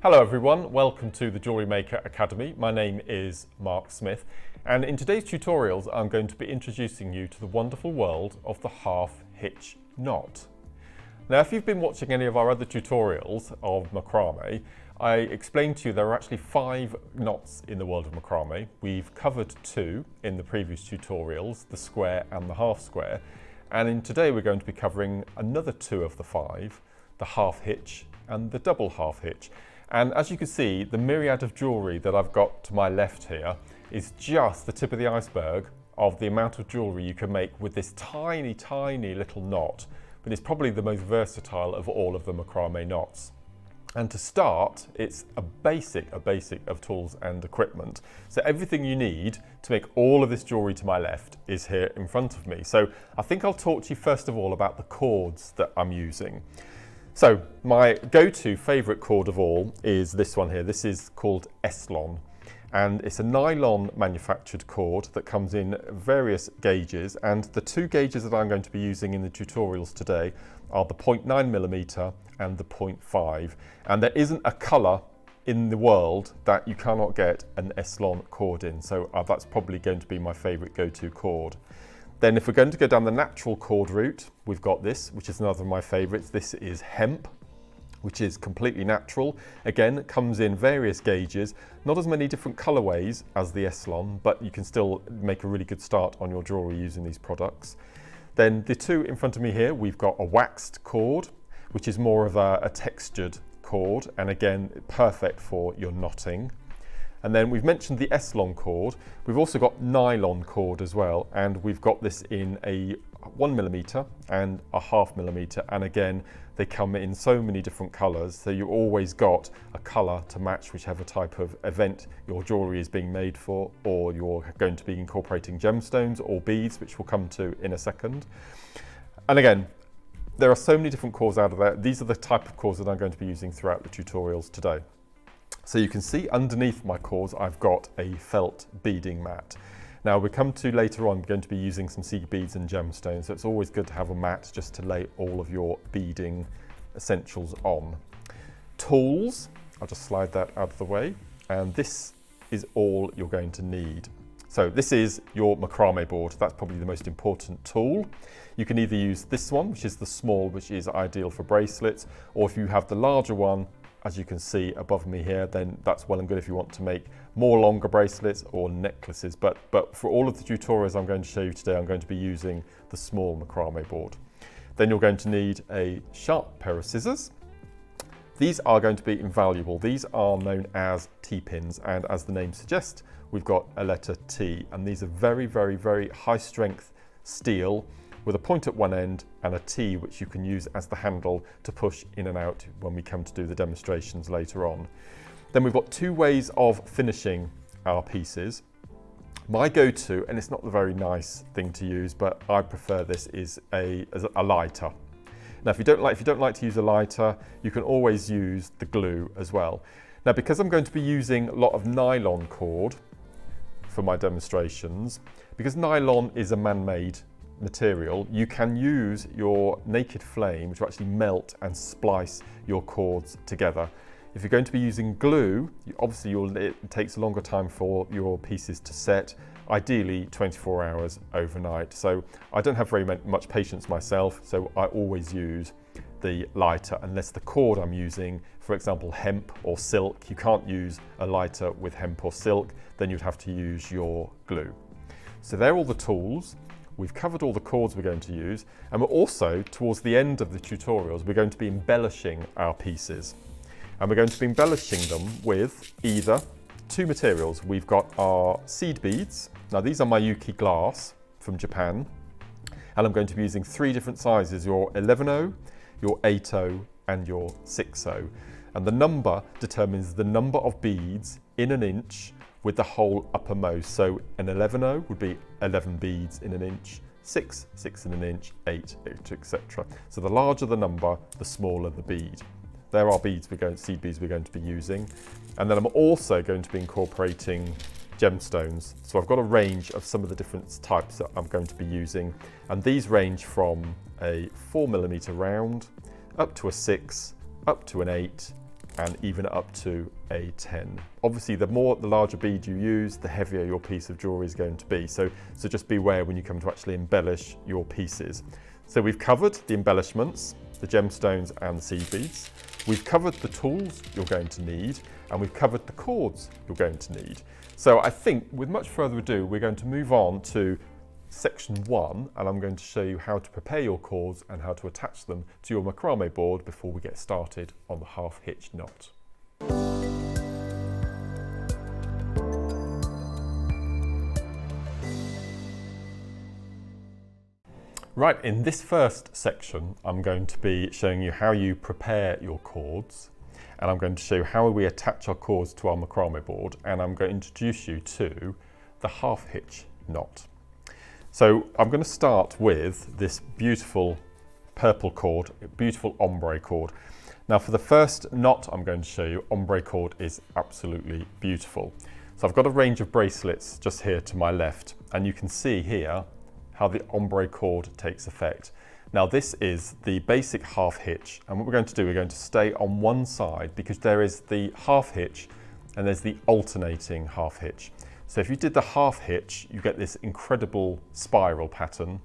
Hello everyone, welcome to the JewelleryMaker Academy. My name is Mark Smith, and in today's tutorials I'm going to be introducing you to the wonderful world of the half hitch knot. Now, if you've been watching any of our other tutorials of macrame, I explained to you there are actually 5 knots in the world of macrame. We've covered 2 in the previous tutorials, the square and the half square, and today we're going to be covering another 2 of the 5, the half hitch and the double half hitch. And as you can see, the myriad of jewellery that I've got to my left here is just the tip of the iceberg of the amount of jewellery you can make with this tiny, tiny little knot. But it's probably the most versatile of all of the macrame knots. And to start, it's a basic of tools and equipment. So everything you need to make all of this jewellery to my left is here in front of me. So I think I'll talk to you first of all about the cords that I'm using. So my go-to favourite cord of all is this one here. This is called E-lon, and it's a nylon manufactured cord that comes in various gauges, and the 2 gauges that I'm going to be using in the tutorials today are the 0.9mm and the 0.5, and there isn't a colour in the world that you cannot get an E-lon cord in, so that's probably going to be my favourite go-to cord. Then if we're going to go down the natural cord route, we've got this, which is another of my favourites. This is hemp, which is completely natural. Again, it comes in various gauges, not as many different colourways as the E-lon, but you can still make a really good start on your jewellery using these products. Then the 2 in front of me here, we've got a waxed cord, which is more of a textured cord, and again, perfect for your knotting. And then we've mentioned the E-lon cord. We've also got nylon cord as well, and we've got this in a 1mm and a 0.5mm, and again they come in so many different colours, so you've always got a colour to match whichever type of event your jewellery is being made for, or you're going to be incorporating gemstones or beads, which we'll come to in a second. And again, there are so many different cords out of there. These are the type of cords that I'm going to be using throughout the tutorials today. So you can see underneath my cords I've got a felt beading mat. Now we come to later on, we're going to be using some seed beads and gemstones, so it's always good to have a mat just to lay all of your beading essentials on. Tools, I'll just slide that out of the way, and this is all you're going to need. So this is your macrame board. That's probably the most important tool. You can either use this one, which is the small, which is ideal for bracelets, or if you have the larger one, as you can see above me here, then that's well and good if you want to make more longer bracelets or necklaces. But for all of the tutorials I'm going to show you today, I'm going to be using the small macrame board. Then you're going to need a sharp pair of scissors. These are going to be invaluable. These are known as T-pins, and as the name suggests, we've got a letter T, and these are very, very, very high strength steel with a point at one end and a T which you can use as the handle to push in and out when we come to do the demonstrations later on. Then we've got 2 ways of finishing our pieces. My go-to, and it's not the very nice thing to use, but I prefer this, is a lighter. Now if you don't like to use a lighter, you can always use the glue as well. Now because I'm going to be using a lot of nylon cord for my demonstrations, because nylon is a man-made material, you can use your naked flame, which will actually melt and splice your cords together. If you're going to be using glue, obviously it takes a longer time for your pieces to set, ideally 24 hours overnight. So I don't have very much patience myself, so I always use the lighter, unless the cord I'm using, for example hemp or silk. You can't use a lighter with hemp or silk, then you'd have to use your glue. So they're all the tools. We've covered all the cords we're going to use, and we're also, towards the end of the tutorials, we're going to be embellishing our pieces. And we're going to be embellishing them with either 2 materials. We've got our seed beads. Now these are Miyuki glass from Japan, and I'm going to be using 3 different sizes, your 11-0, your 8-0, and your 6-0. And the number determines the number of beads in an inch with the hole uppermost. So an 11-0 would be 11 beads in an inch, 6 in an inch, 8, etc. So the larger the number, the smaller the bead. There are seed beads we're going to be using. And then I'm also going to be incorporating gemstones. So I've got a range of some of the different types that I'm going to be using. And these range from a 4mm round, up to a 6, up to an 8, and even up to a 10. Obviously, the larger bead you use, the heavier your piece of jewellery is going to be. So just beware when you come to actually embellish your pieces. So we've covered the embellishments, the gemstones and the seed beads. We've covered the tools you're going to need, and we've covered the cords you're going to need. So I think with much further ado, we're going to move on to section 1, and I'm going to show you how to prepare your cords and how to attach them to your macrame board before we get started on the half hitch knot. Right, in this first section, I'm going to be showing you how you prepare your cords, and I'm going to show you how we attach our cords to our macrame board, and I'm going to introduce you to the half hitch knot. So I'm going to start with this beautiful purple cord, beautiful ombre cord. Now for the first knot I'm going to show you, ombre cord is absolutely beautiful. So I've got a range of bracelets just here to my left, and you can see here how the ombre cord takes effect. Now this is the basic half hitch, and what we're going to do, we're going to stay on one side because there is the half hitch and there's the alternating half hitch. So if you did the half hitch, you get this incredible spiral pattern.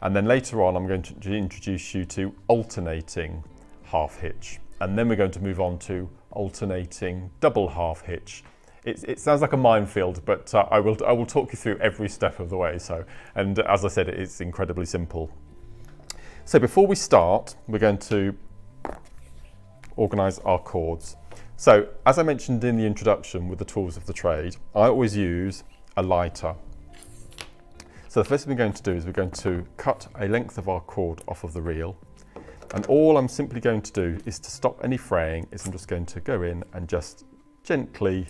And then later on, I'm going to introduce you to alternating half hitch. And then we're going to move on to alternating double half hitch. It sounds like a minefield, but I will talk you through every step of the way. And as I said, it's incredibly simple. So before we start, we're going to organize our cords. So, as I mentioned in the introduction with the tools of the trade, I always use a lighter. So the first thing we're going to do is we're going to cut a length of our cord off of the reel. And all I'm simply going to do is to stop any fraying, is I'm just going to go in and just gently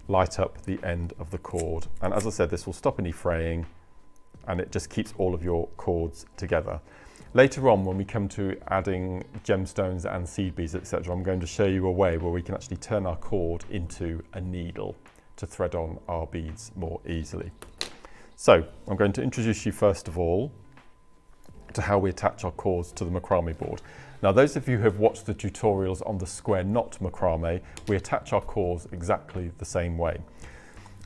light up the end of the cord. And as I said, this will stop any fraying and it just keeps all of your cords together. Later on, when we come to adding gemstones and seed beads, etc., I'm going to show you a way where we can actually turn our cord into a needle to thread on our beads more easily. So I'm going to introduce you first of all to how we attach our cords to the macrame board. Now, those of you who have watched the tutorials on the square knot macrame, we attach our cords exactly the same way.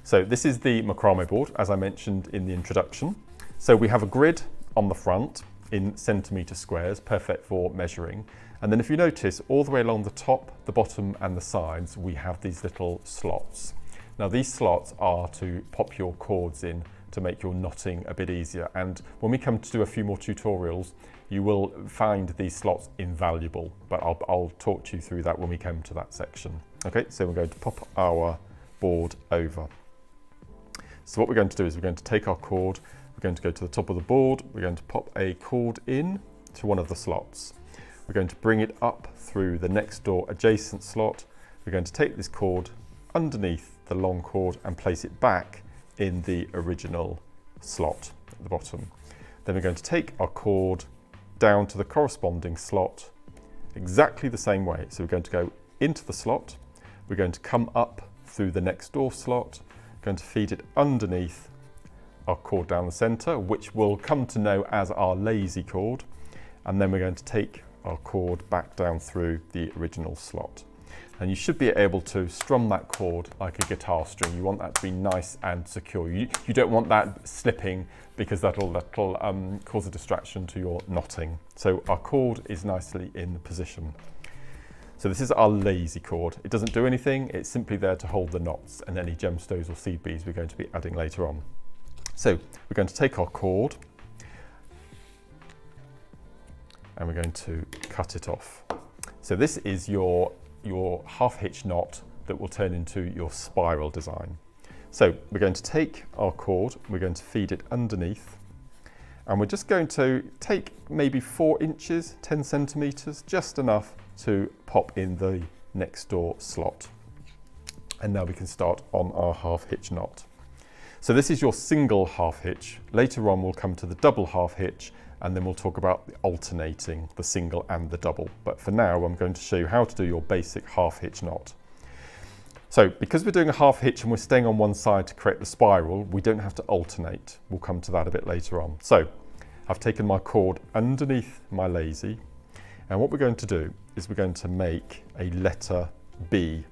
So this is the macrame board, as I mentioned in the introduction. So we have a grid on the front in centimetre squares, perfect for measuring. And then if you notice, all the way along the top, the bottom and the sides, we have these little slots. Now these slots are to pop your cords in to make your knotting a bit easier. And when we come to do a few more tutorials, you will find these slots invaluable, but I'll talk to you through that when we come to that section. Okay, so we're going to pop our board over. So what we're going to do is we're going to take our cord, we're going to go to the top of the board, we're going to pop a cord in to one of the slots. We're going to bring it up through the next door adjacent slot. We're going to take this cord underneath the long cord and place it back in the original slot at the bottom. Then we're going to take our cord down to the corresponding slot exactly the same way. So we're going to go into the slot, we're going to come up through the next door slot, going to feed it underneath our cord down the center, which we'll come to know as our lazy cord, and then we're going to take our cord back down through the original slot. And you should be able to strum that cord like a guitar string. You want that to be nice and secure. You don't want that slipping because that'll cause a distraction to your knotting. So our cord is nicely in position. So this is our lazy cord. It doesn't do anything, it's simply there to hold the knots and any gemstones or seed beads we're going to be adding later on. So we're going to take our cord and we're going to cut it off. So this is your half hitch knot that will turn into your spiral design. So we're going to take our cord, we're going to feed it underneath, and we're just going to take maybe 4 inches, 10 centimetres, just enough to pop in the next door slot. And now we can start on our half hitch knot. So this is your single half hitch. Later on we'll come to the double half hitch, and then we'll talk about the alternating, the single and the double. But for now, I'm going to show you how to do your basic half hitch knot. So because we're doing a half hitch and we're staying on one side to create the spiral, we don't have to alternate. We'll come to that a bit later on. So I've taken my cord underneath my lazy, and what we're going to do is we're going to make a letter B.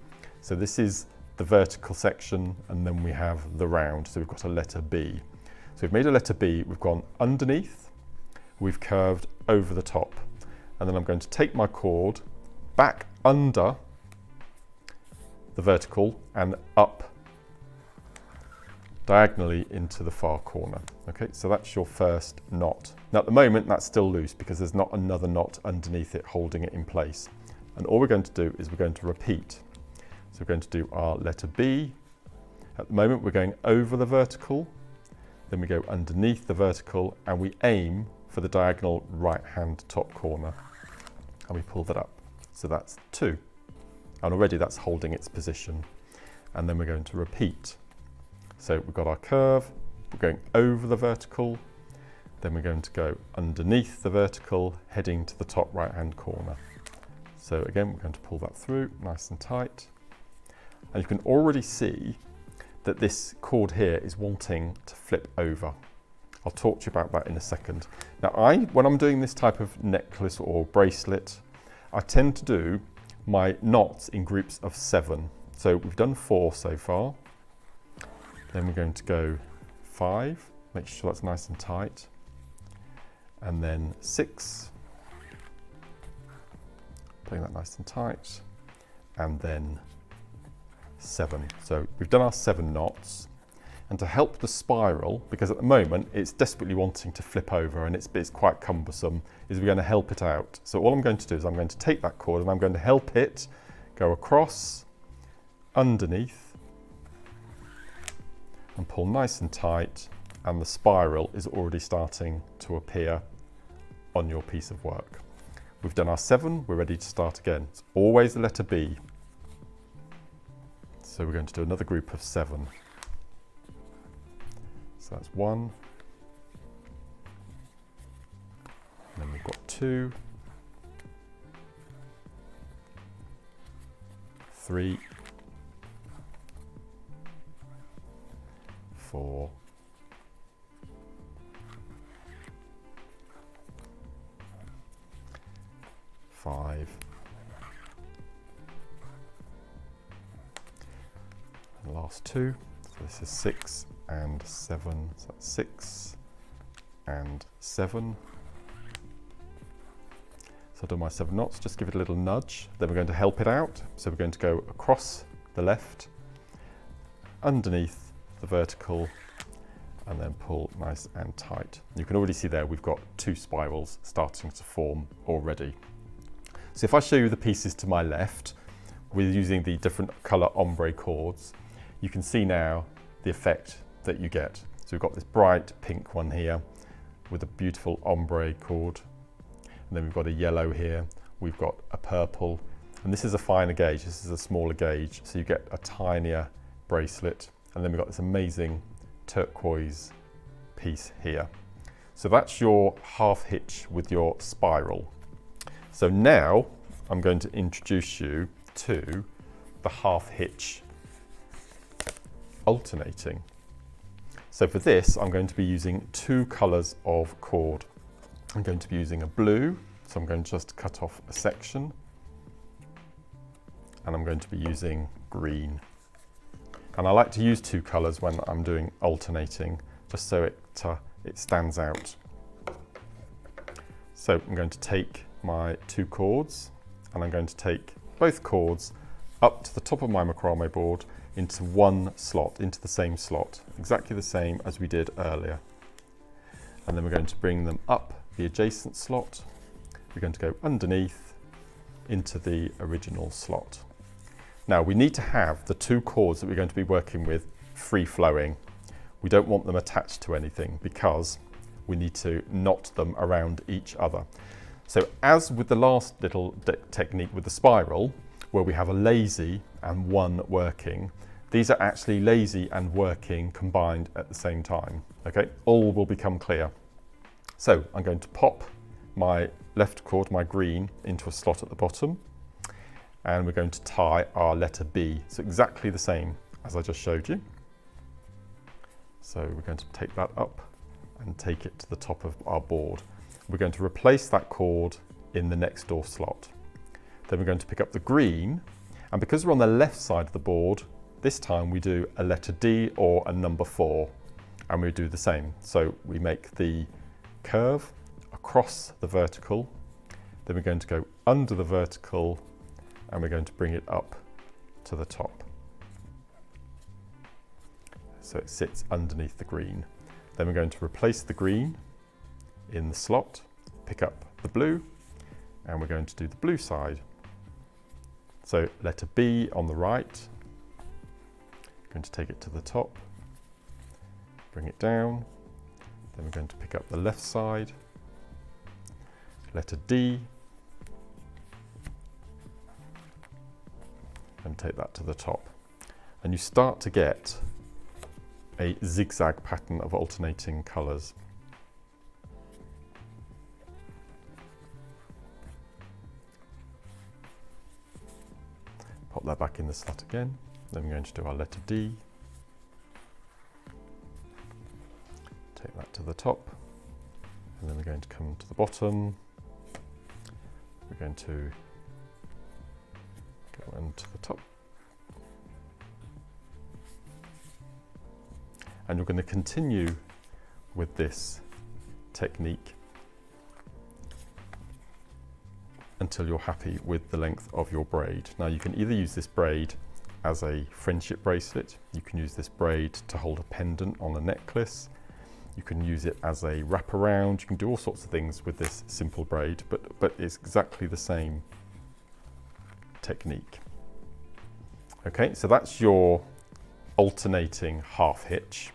So this is the vertical section, and then we have the round. So we've got a letter B. So we've made a letter B, we've gone underneath, we've curved over the top. And then I'm going to take my cord back under the vertical and up diagonally into the far corner. Okay, so that's your first knot. Now at the moment that's still loose because there's not another knot underneath it holding it in place. And all we're going to do is we're going to repeat. So we're going to do our letter B. At the moment we're going over the vertical, then we go underneath the vertical and we aim for the diagonal right hand top corner and we pull that up. So that's 2. And already that's holding its position. And then we're going to repeat. So we've got our curve, we're going over the vertical, then we're going to go underneath the vertical, heading to the top right hand corner. So again, we're going to pull that through nice and tight. And you can already see that this cord here is wanting to flip over. I'll talk to you about that in a second. Now when I'm doing this type of necklace or bracelet, I tend to do my knots in groups of 7. So we've done 4 so far. Then we're going to go 5, make sure that's nice and tight. And then 6, putting that nice and tight. And then 7. So we've done our 7 knots. And to help the spiral, because at the moment it's desperately wanting to flip over and it's quite cumbersome, is we're going to help it out. So all I'm going to do is I'm going to take that cord and I'm going to help it go across, underneath, and pull nice and tight, and the spiral is already starting to appear on your piece of work. We've done our 7, we're ready to start again. It's always the letter B. So we're going to do another group of 7. So that's 1, and then we've got 2, 3, 4, 5, and the last 2. So this is 6 and 7. So that's 6 and 7. So I've done my 7 knots, just give it a little nudge. Then we're going to help it out. So we're going to go across the left, underneath the vertical, and then pull nice and tight. You can already see there we've got 2 spirals starting to form already. So if I show you the pieces to my left with using the different colour ombre cords, you can see now the effect that you get. So we've got this bright pink one here with a beautiful ombre cord, and then we've got a yellow here, we've got a purple, and this is a finer gauge, this is a smaller gauge, so you get a tinier bracelet. And then we've got this amazing turquoise piece here. So that's your half hitch with your spiral. So now I'm going to introduce you to the half hitch alternating. So for this, I'm going to be using 2 colours of cord. I'm going to be using a blue, so I'm going to just cut off a section. And I'm going to be using green. And I like to use 2 colours when I'm doing alternating, just so it stands out. So I'm going to take my 2 cords, and I'm going to take both cords up to the top of my macrame board into one slot, into the same slot, exactly the same as we did earlier. And then we're going to bring them up the adjacent slot. We're going to go underneath into the original slot. Now we need to have the 2 cords that we're going to be working with free flowing. We don't want them attached to anything because we need to knot them around each other. So as with the last little technique with the spiral, where we have a lazy and one working, these are actually lazy and working combined at the same time. Okay, all will become clear. So I'm going to pop my left cord, my green, into a slot at the bottom. And we're going to tie our letter B. So exactly the same as I just showed you. So we're going to take that up and take it to the top of our board. We're going to replace that cord in the next door slot. Then we're going to pick up the green And because we're on the left side of the board, this time we do a letter D or a number 4, and we do the same. So we make the curve across the vertical, then we're going to go under the vertical, and we're going to bring it up to the top. So it sits underneath the green. Then we're going to replace the green in the slot, pick up the blue, and we're going to do the blue side. So letter B on the right, going to take it to the top, bring it down, then we're going to pick up the left side, letter D, and take that to the top. And you start to get a zigzag pattern of alternating colours. Pop that back in the slot again. Then we're going to do our letter D. Take that to the top. And then we're going to come to the bottom. We're going to go into the top. And you're going to continue with this technique until you're happy with the length of your braid. Now you can either use this braid as a friendship bracelet, you can use this braid to hold a pendant on a necklace, you can use it as a wraparound, you can do all sorts of things with this simple braid, but it's exactly the same technique. Okay, so that's your alternating half hitch.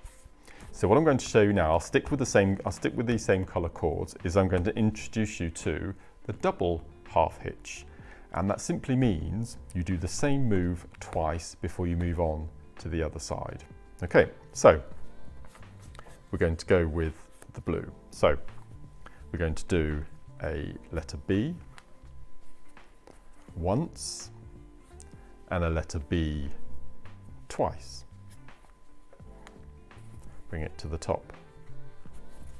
So what I'm going to show you now, I'll stick with these same colour cords, is I'm going to introduce you to the double half hitch. And that simply means you do the same move twice before you move on to the other side. Okay, so we're going to go with the blue. So we're going to do a letter B once and a letter B twice. Bring it to the top.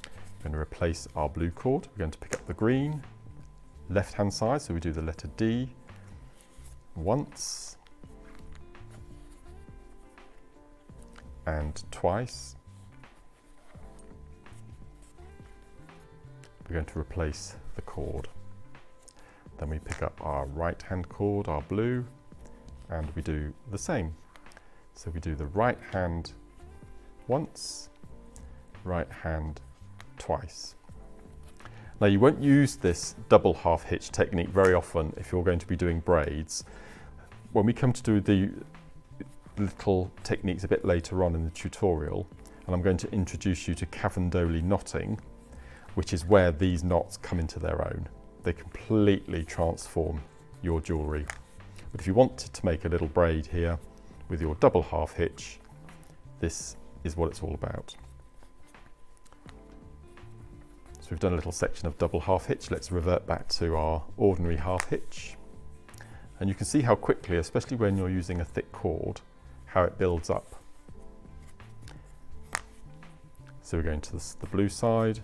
We're going to replace our blue cord. We're going to pick up the green, left hand side, so we do the letter D once and twice. We're going to replace the cord. Then we pick up our right hand cord, our blue, and we do the same. So we do the right hand once, right hand twice. Now you won't use this double half hitch technique very often if you're going to be doing braids. When we come to do the little techniques a bit later on in the tutorial, and I'm going to introduce you to Cavendoli knotting, which is where these knots come into their own. They completely transform your jewellery. But if you wanted to make a little braid here with your double half hitch, this is what it's all about. So we've done a little section of double half hitch. Let's revert back to our ordinary half hitch. And you can see how quickly, especially when you're using a thick cord, how it builds up. So we're going to the blue side,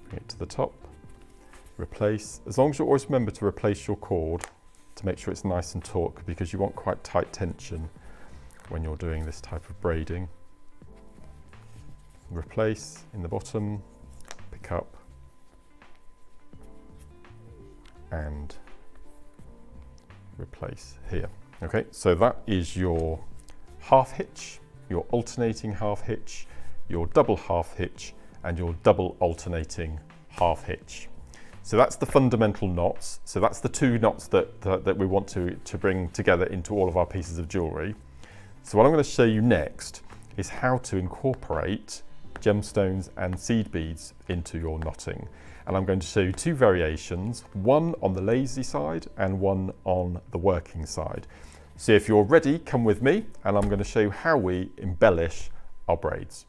bring it to the top, replace. As long as you always remember to replace your cord to make sure it's nice and taut, because you want quite tight tension when you're doing this type of braiding. Replace in the bottom, pick up, and replace here. Okay, so that is your half hitch, your alternating half hitch, your double half hitch, and your double alternating half hitch. So that's the fundamental knots. So that's the two knots that we want to bring together into all of our pieces of jewellery. So what I'm going to show you next is how to incorporate gemstones and seed beads into your knotting. And I'm going to show you two variations, one on the lazy side and one on the working side. So if you're ready, come with me and I'm going to show you how we embellish our braids.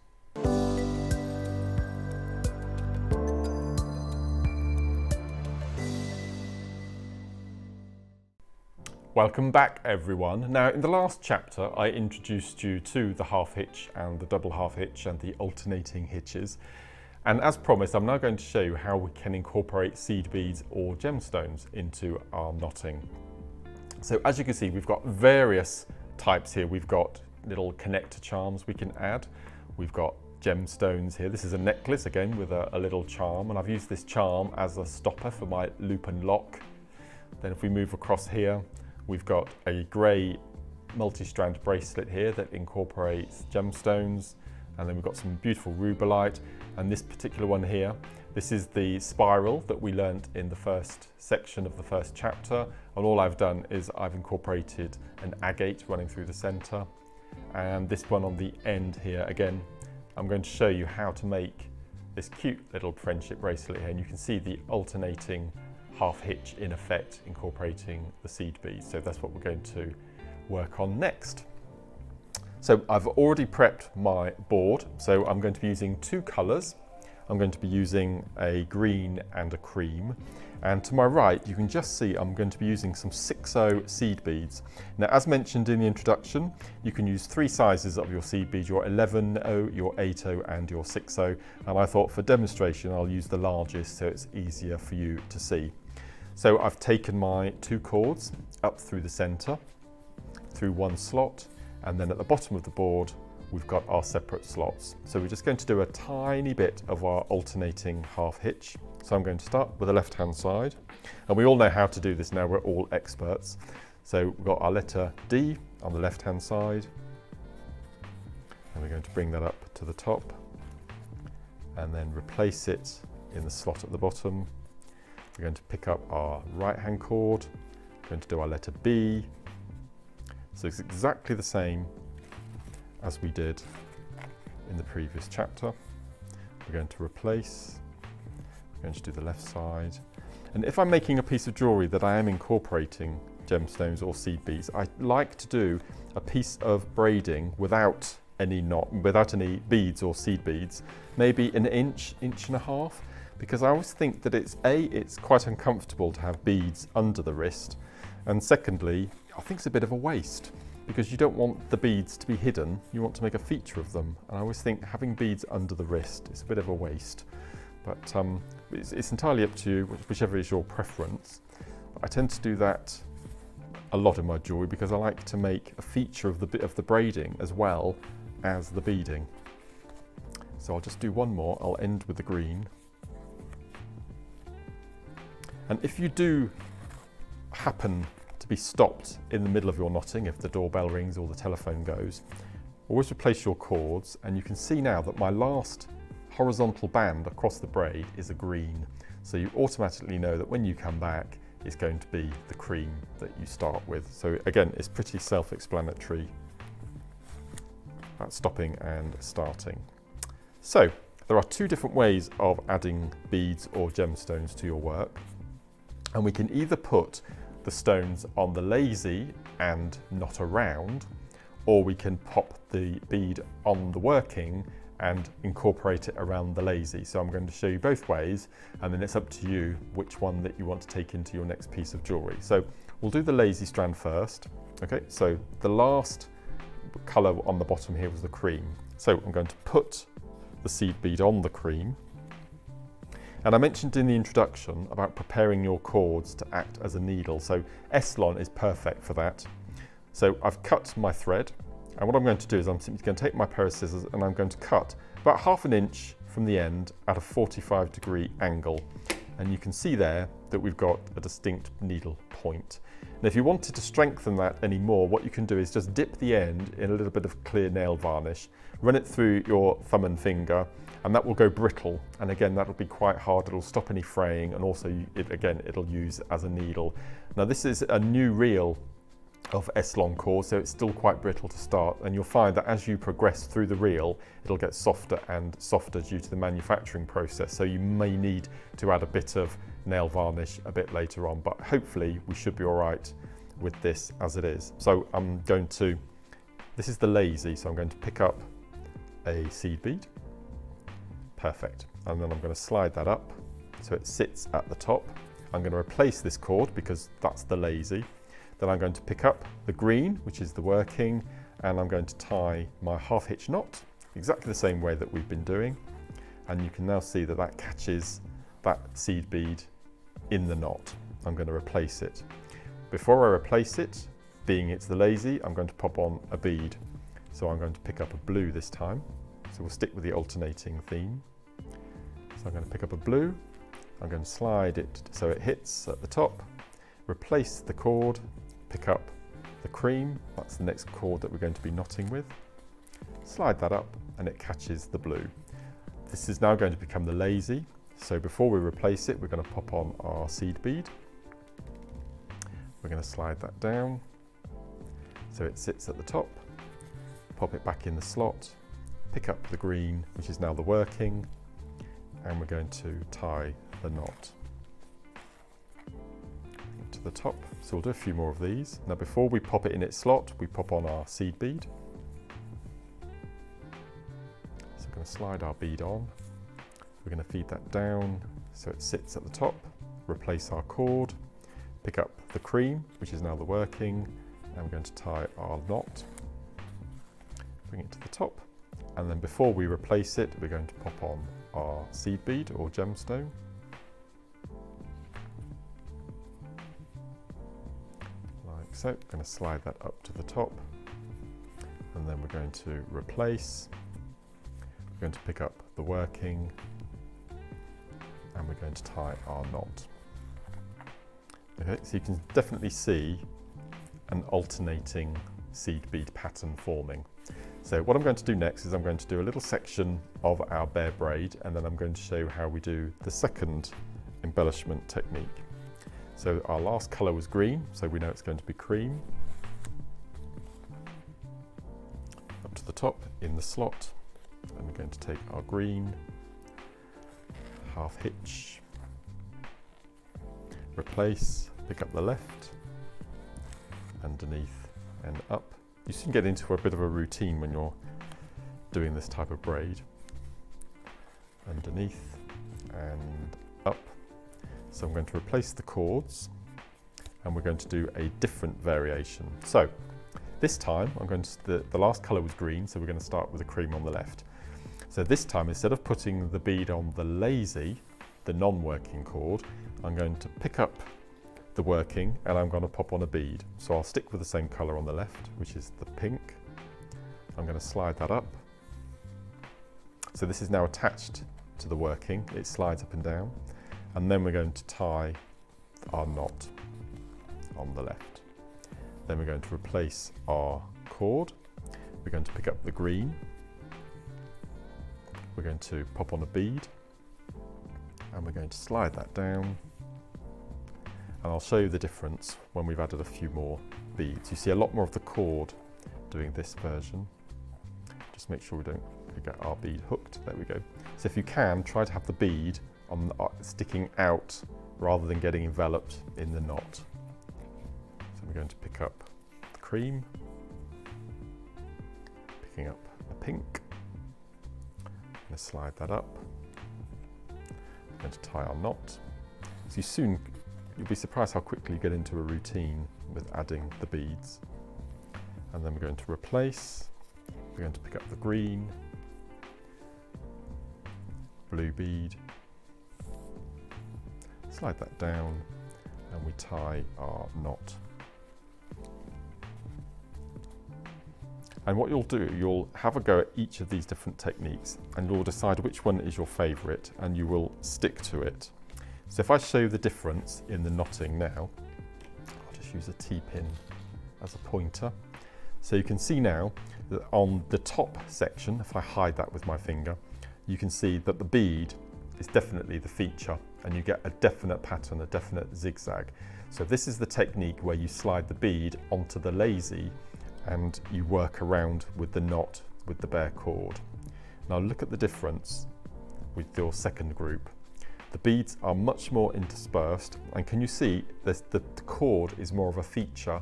Welcome back everyone. Now in the last chapter I introduced you to the half hitch and the double half hitch and the alternating hitches, and as promised I'm now going to show you how we can incorporate seed beads or gemstones into our knotting. So as you can see, we've got various types here. We've got little connector charms we can add. We've got gemstones here. This is a necklace again with a little charm, and I've used this charm as a stopper for my loop and lock. Then if we move across here, we've got a grey multi-strand bracelet here that incorporates gemstones, and then we've got some beautiful rubellite, and this particular one here, this is the spiral that we learnt in the first section of the first chapter, and all I've done is I've incorporated an agate running through the centre, and this one on the end here. Again, I'm going to show you how to make this cute little friendship bracelet here, and you can see the alternating half hitch in effect incorporating the seed beads. So that's what we're going to work on next. So I've already prepped my board, so I'm going to be using two colours. I'm going to be using a green and a cream, and to my right you can just see I'm going to be using some 6/0 seed beads. Now, as mentioned in the introduction, you can use three sizes of your seed beads, your 11/0, your 8/0 and your 6/0, and I thought for demonstration I'll use the largest so it's easier for you to see. So I've taken my two cords up through the centre, through one slot, and then at the bottom of the board we've got our separate slots. So we're just going to do a tiny bit of our alternating half hitch. So I'm going to start with the left hand side, and we all know how to do this now, we're all experts. So we've got our letter D on the left hand side, and we're going to bring that up to the top and then replace it in the slot at the bottom. We're going to pick up our right hand cord, we're going to do our letter B. So it's exactly the same as we did in the previous chapter. We're going to replace, we're going to do the left side. And if I'm making a piece of jewellery that I am incorporating gemstones or seed beads, I like to do a piece of braiding without any knot, without any beads or seed beads, maybe an inch, inch and a half, because I always think that it's quite uncomfortable to have beads under the wrist, and secondly, I think it's a bit of a waste, because you don't want the beads to be hidden, you want to make a feature of them. And I always think having beads under the wrist is a bit of a waste. But it's entirely up to you, whichever is your preference. But I tend to do that a lot in my jewellery because I like to make a feature of the braiding as well as the beading. So I'll just do one more, I'll end with the green. And if you do happen to be stopped in the middle of your knotting, if the doorbell rings or the telephone goes, always replace your cords, and you can see now that my last horizontal band across the braid is a green, so you automatically know that when you come back it's going to be the cream that you start with. So again, it's pretty self-explanatory at stopping and starting. So there are two different ways of adding beads or gemstones to your work, and we can either put the stones on the lazy and knot around, or we can pop the bead on the working and incorporate it around the lazy. So I'm going to show you both ways, and then it's up to you which one that you want to take into your next piece of jewellery. So we'll do the lazy strand first. Okay, so the last colour on the bottom here was the cream. So I'm going to put the seed bead on the cream. And I mentioned in the introduction about preparing your cords to act as a needle. So E-lon is perfect for that. So I've cut my thread, and what I'm going to do is I'm simply going to take my pair of scissors and I'm going to cut about ½ an inch from the end at a 45-degree angle. And you can see there that we've got a distinct needle point. And if you wanted to strengthen that any more, what you can do is just dip the end in a little bit of clear nail varnish, run it through your thumb and finger, and that will go brittle, and again that'll be quite hard, it'll stop any fraying, and also it'll use as a needle. Now this is a new reel of E-lon cord, so it's still quite brittle to start, and you'll find that as you progress through the reel it'll get softer and softer due to the manufacturing process, so you may need to add a bit of nail varnish a bit later on, but hopefully we should be all right with this as it is. So this is the lazy, so I'm going to pick up a seed bead. Perfect. And then I'm going to slide that up so it sits at the top. I'm going to replace this cord because that's the lazy. Then I'm going to pick up the green, which is the working, and I'm going to tie my half hitch knot exactly the same way that we've been doing. And you can now see that that catches that seed bead in the knot. I'm going to replace it. before I replace it, being it's the lazy, I'm going to pop on a bead. So I'm going to pick up a blue this time. So we'll stick with the alternating theme. So I'm going to pick up a blue, I'm going to slide it so it hits at the top, replace the cord, pick up the cream, that's the next cord that we're going to be knotting with, slide that up and it catches the blue. This is now going to become the lazy, so before we replace it we're going to pop on our seed bead. We're going to slide that down so it sits at the top, pop it back in the slot, pick up the green, which is now the working, and we're going to tie the knot to the top. So we'll do a few more of these. Now before we pop it in its slot, we pop on our seed bead. So we're going to slide our bead on. We're going to feed that down so it sits at the top, replace our cord, pick up the cream, which is now the working, and we're going to tie our knot, bring it to the top, and then before we replace it, we're going to pop on our seed bead or gemstone. Like so, we're going to slide that up to the top, and then we're going to replace. We're going to pick up the working, and we're going to tie our knot. Okay, so you can definitely see an alternating seed bead pattern forming. So what I'm going to do next is I'm going to do a little section of our bare braid, and then I'm going to show you how we do the second embellishment technique. So our last colour was green, so we know it's going to be cream. Up to the top in the slot, and we're going to take our green, half hitch, replace, pick up the left, underneath and up. You soon get into a bit of a routine when you're doing this type of braid. Underneath and up. So I'm going to replace the cords, and we're going to do a different variation. So this time I'm going to, the last colour was green, so we're going to start with the cream on the left. So this time, instead of putting the bead on the lazy, the non-working cord, I'm going to pick up the working and I'm going to pop on a bead. So I'll stick with the same colour on the left, which is the pink. I'm going to slide that up. So this is now attached to the working. It slides up and down. And then we're going to tie our knot on the left. Then we're going to replace our cord. We're going to pick up the green. We're going to pop on a bead. And we're going to slide that down. And I'll show you the difference when we've added a few more beads. You see a lot more of the cord doing this version. Just make sure we don't get our bead hooked. There we go. So if you can, try to have the bead on sticking out rather than getting enveloped in the knot. So we're going to pick up the cream, picking up the pink. I'm going to slide that up. I'm going to tie our knot. So you'll be surprised how quickly you get into a routine with adding the beads. And then we're going to replace. We're going to pick up the green, blue bead, slide that down, and we tie our knot. And what you'll do, you'll have a go at each of these different techniques, and you'll decide which one is your favourite, and you will stick to it. So if I show you the difference in the knotting now, I'll just use a T-pin as a pointer. So you can see now that on the top section, if I hide that with my finger, you can see that the bead is definitely the feature, and you get a definite pattern, a definite zigzag. So this is the technique where you slide the bead onto the lazy and you work around with the knot with the bare cord. Now look at the difference with your second group. The beads are much more interspersed, and can you see the cord is more of a feature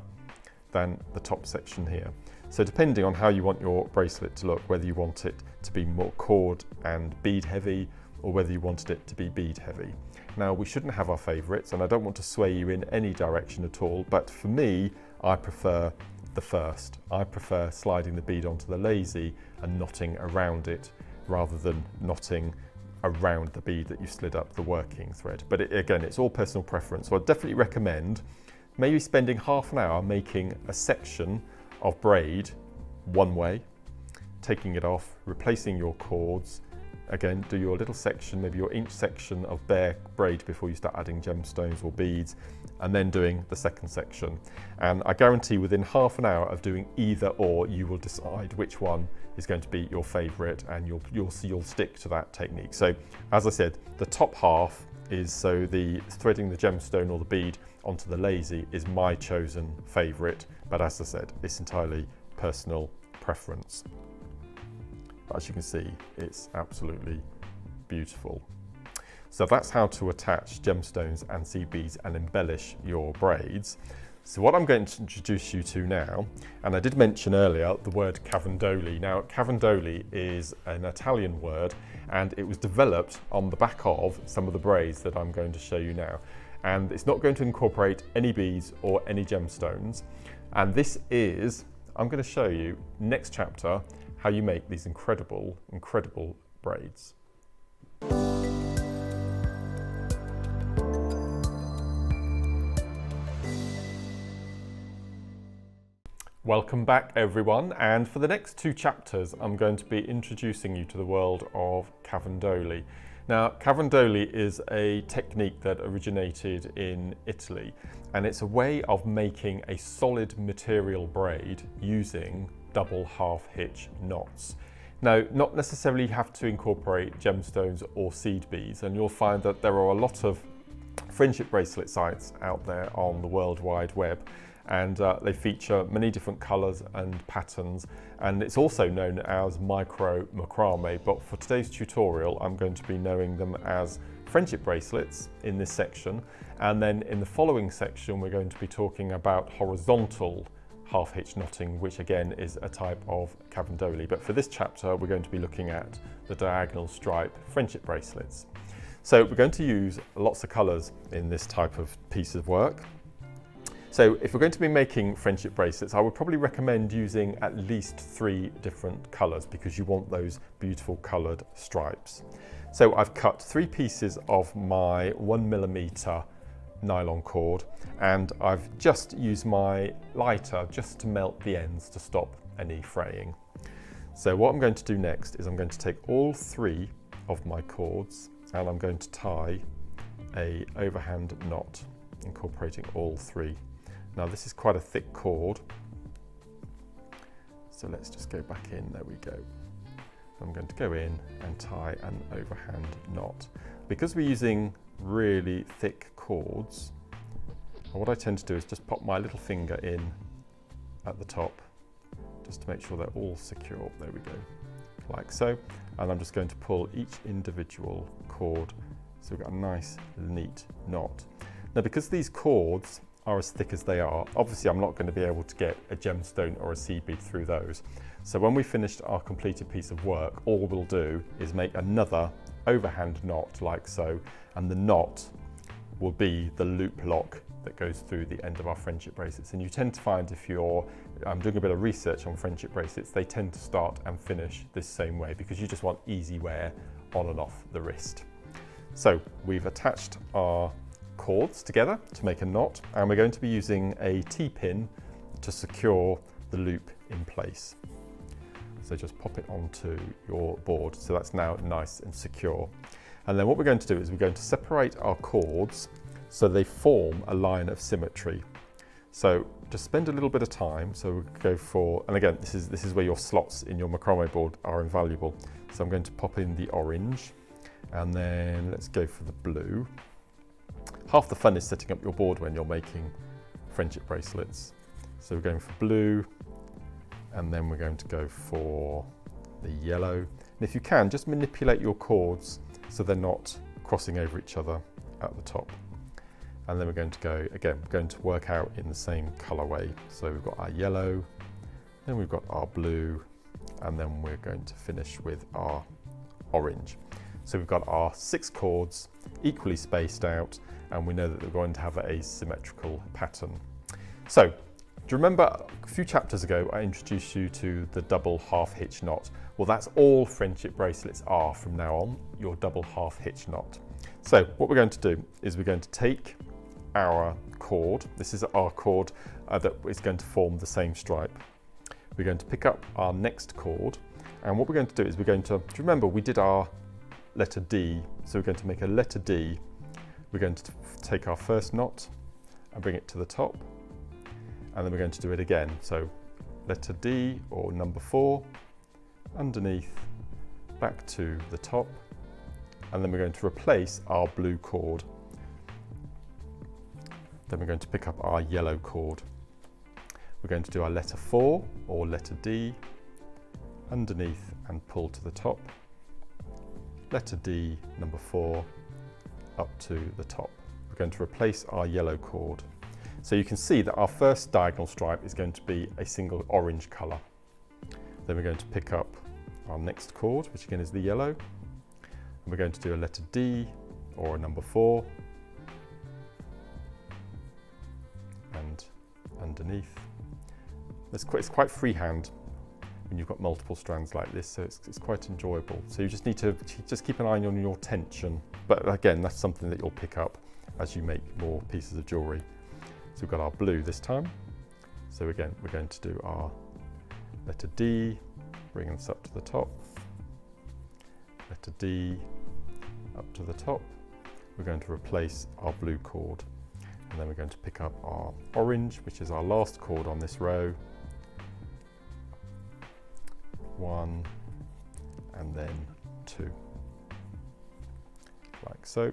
than the top section here. So depending on how you want your bracelet to look, whether you want it to be more cord and bead heavy, or whether you wanted it to be bead heavy. Now we shouldn't have our favourites, and I don't want to sway you in any direction at all, but for me, I prefer the first. I prefer sliding the bead onto the lazy and knotting around it, rather than knotting around the bead that you slid up the working thread. But again, it's all personal preference. So I definitely recommend maybe spending half an hour making a section of braid one way, taking it off, replacing your cords. Again, do your little section, maybe your inch section of bare braid before you start adding gemstones or beads, and then doing the second section. And I guarantee within half an hour of doing either or, you will decide which one is going to be your favorite, and you'll stick to that technique. So as I said, the top half is, so the threading the gemstone or the bead onto the lazy is my chosen favorite, but as I said, it's entirely personal preference. But as you can see, it's absolutely beautiful. So that's how to attach gemstones and seed beads and embellish your braids. So what I'm going to introduce you to now, and I did mention earlier the word cavandoli. Now, cavandoli is an Italian word, and it was developed on the back of some of the braids that I'm going to show you now. And it's not going to incorporate any beads or any gemstones. And this is, I'm going to show you next chapter, how you make these incredible, incredible braids. Welcome back everyone, and for the next 2 chapters I'm going to be introducing you to the world of cavandoli. Now, cavandoli is a technique that originated in Italy, and it's a way of making a solid material braid using double half hitch knots. Now, not necessarily have to incorporate gemstones or seed beads, and you'll find that there are a lot of friendship bracelet sites out there on the World Wide Web, and they feature many different colours and patterns, and it's also known as macrame, but for today's tutorial I'm going to be knowing them as friendship bracelets in this section, and then in the following section we're going to be talking about horizontal half hitch knotting, which again is a type of cavandoli. But for this chapter we're going to be looking at the diagonal stripe friendship bracelets. So we're going to use lots of colours in this type of piece of work. So if we're going to be making friendship bracelets, I would probably recommend using at least 3 different colours, because you want those beautiful coloured stripes. So I've cut 3 pieces of my 1mm nylon cord, and I've just used my lighter just to melt the ends to stop any fraying. So what I'm going to do next is I'm going to take all 3 of my cords and I'm going to tie a overhand knot incorporating all 3. Now this is quite a thick cord, so let's just go back in, there we go. I'm going to go in and tie an overhand knot. Because we're using really thick cords, what I tend to do is just pop my little finger in at the top, just to make sure they're all secure, there we go, like so. And I'm just going to pull each individual cord, so we've got a nice neat knot. Now because these cords are as thick as they are, obviously I'm not going to be able to get a gemstone or a seed bead through those. So when we finished our completed piece of work, all we'll do is make another overhand knot like so, and the knot will be the loop lock that goes through the end of our friendship bracelets. And you tend to find, if you're doing a bit of research on friendship bracelets, they tend to start and finish this same way, because you just want easy wear on and off the wrist. So we've attached our cords together to make a knot, and we're going to be using a T-pin to secure the loop in place. So just pop it onto your board, so that's now nice and secure. And then what we're going to do is we're going to separate our cords so they form a line of symmetry. So just spend a little bit of time. So we go for, and again, this is where your slots in your macrame board are invaluable. So I'm going to pop in the orange, and then let's go for the blue. Half the fun is setting up your board when you're making friendship bracelets. So we're going for blue, and then we're going to go for the yellow. And if you can, just manipulate your cords so they're not crossing over each other at the top. And then we're going to go, again, we're going to work out in the same colorway. So we've got our yellow, then we've got our blue, and then we're going to finish with our orange. So we've got our 6 cords equally spaced out, and we know that we're going to have a symmetrical pattern. So, do you remember a few chapters ago I introduced you to the double half hitch knot? Well, that's all friendship bracelets are from now on, your double half hitch knot. So what we're going to do is we're going to take our cord. This is our cord that is going to form the same stripe. We're going to pick up our next cord, and what we're going to do is do you remember we did our letter D, so we're going to make a letter D. We're going to take our first knot and bring it to the top, and then we're going to do it again. So letter D, or number 4, underneath, back to the top, and then we're going to replace our blue cord. Then we're going to pick up our yellow cord. We're going to do our letter 4, or letter D, underneath and pull to the top, letter D, number 4, up to the top. We're going to replace our yellow cord. So you can see that our first diagonal stripe is going to be a single orange colour. Then we're going to pick up our next cord, which again is the yellow, and we're going to do a letter D, or a number 4, and underneath. It's quite freehand when you've got multiple strands like this, so it's quite enjoyable. So you just need to keep an eye on your tension, but again, that's something that you'll pick up as you make more pieces of jewellery. So we've got our blue this time. So again, we're going to do our letter D, bring this up to the top, letter D, up to the top. We're going to replace our blue cord, and then we're going to pick up our orange, which is our last cord on this row. 1, and then 2, like so.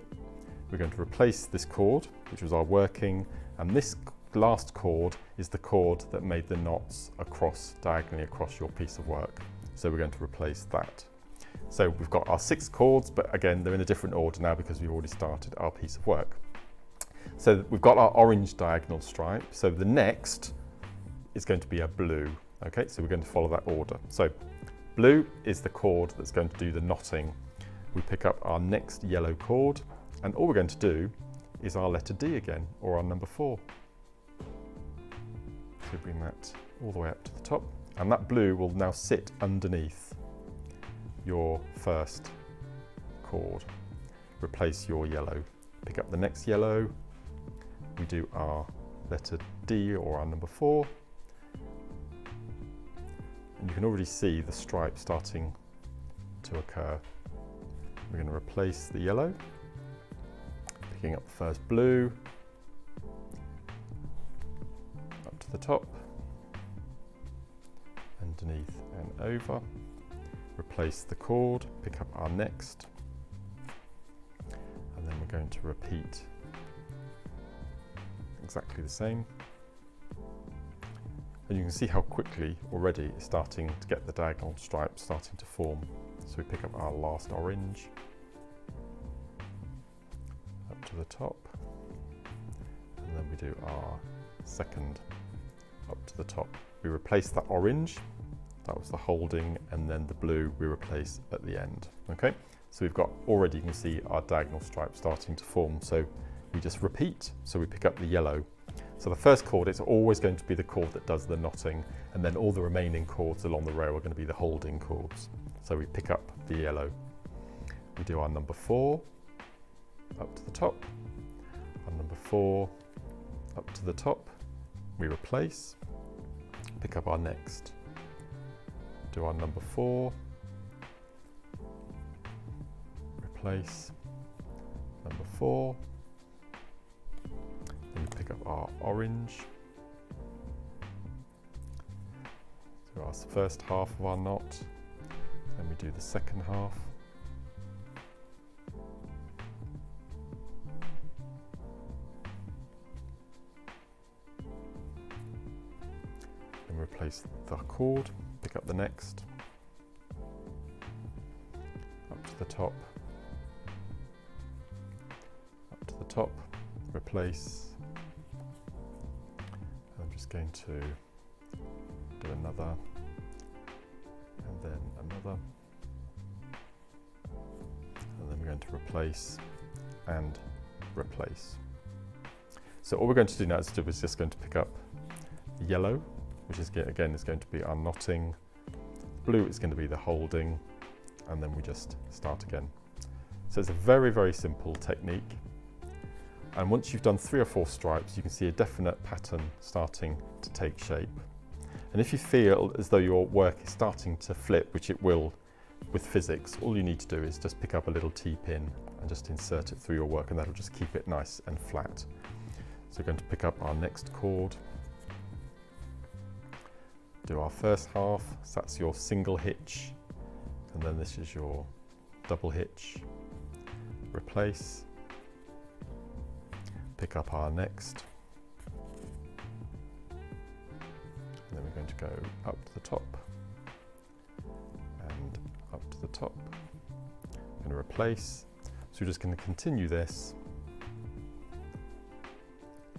We're going to replace this cord, which was our working, and this last cord is the cord that made the knots diagonally across your piece of work. So we're going to replace that. So we've got our 6 cords, but again, they're in a different order now because we've already started our piece of work. So we've got our orange diagonal stripe. So the next is going to be a blue. Okay, so we're going to follow that order. So blue is the cord that's going to do the knotting. We pick up our next yellow cord, and all we're going to do is our letter D again, or our number 4. So bring that all the way up to the top, and that blue will now sit underneath your first cord. Replace your yellow. Pick up the next yellow. We do our letter D, or our number 4. And you can already see the stripe starting to occur. We're going to replace the yellow, picking up the first blue, up to the top, underneath and over. Replace the cord, pick up our next, and then we're going to repeat exactly the same. And you can see how quickly already it's starting to get the diagonal stripes starting to form. So we pick up our last orange, up to the top, and then we do our second up to the top. We replace that orange, that was the holding, and then the blue we replace at the end. Okay, so we've got already, you can see our diagonal stripes starting to form. So we just repeat. So we pick up the yellow. So the first cord is always going to be the cord that does the knotting, and then all the remaining cords along the row are going to be the holding cords. So we pick up the yellow. We do our number 4 up to the top, our number 4 up to the top. We replace, pick up our next, do our number 4, replace, number 4. Then we pick up our orange, do our first half of our knot, then we do the second half, then replace the cord, pick up the next, up to the top, replace. I'm just going to do another, and then another, and then we're going to replace and replace. So all we're going to do now is just going to pick up the yellow, which is again is going to be our knotting, blue is going to be the holding, and then we just start again. So it's a very, very simple technique. And once you've done 3 or 4 stripes, you can see a definite pattern starting to take shape. And if you feel as though your work is starting to flip, which it will with physics, all you need to do is just pick up a little T-pin and just insert it through your work, and that'll just keep it nice and flat. So we're going to pick up our next cord, do our first half, so that's your single hitch, and then this is your double hitch, replace, pick up our next, and then we're going to go up to the top and up to the top. I'm going to replace, so we're just going to continue this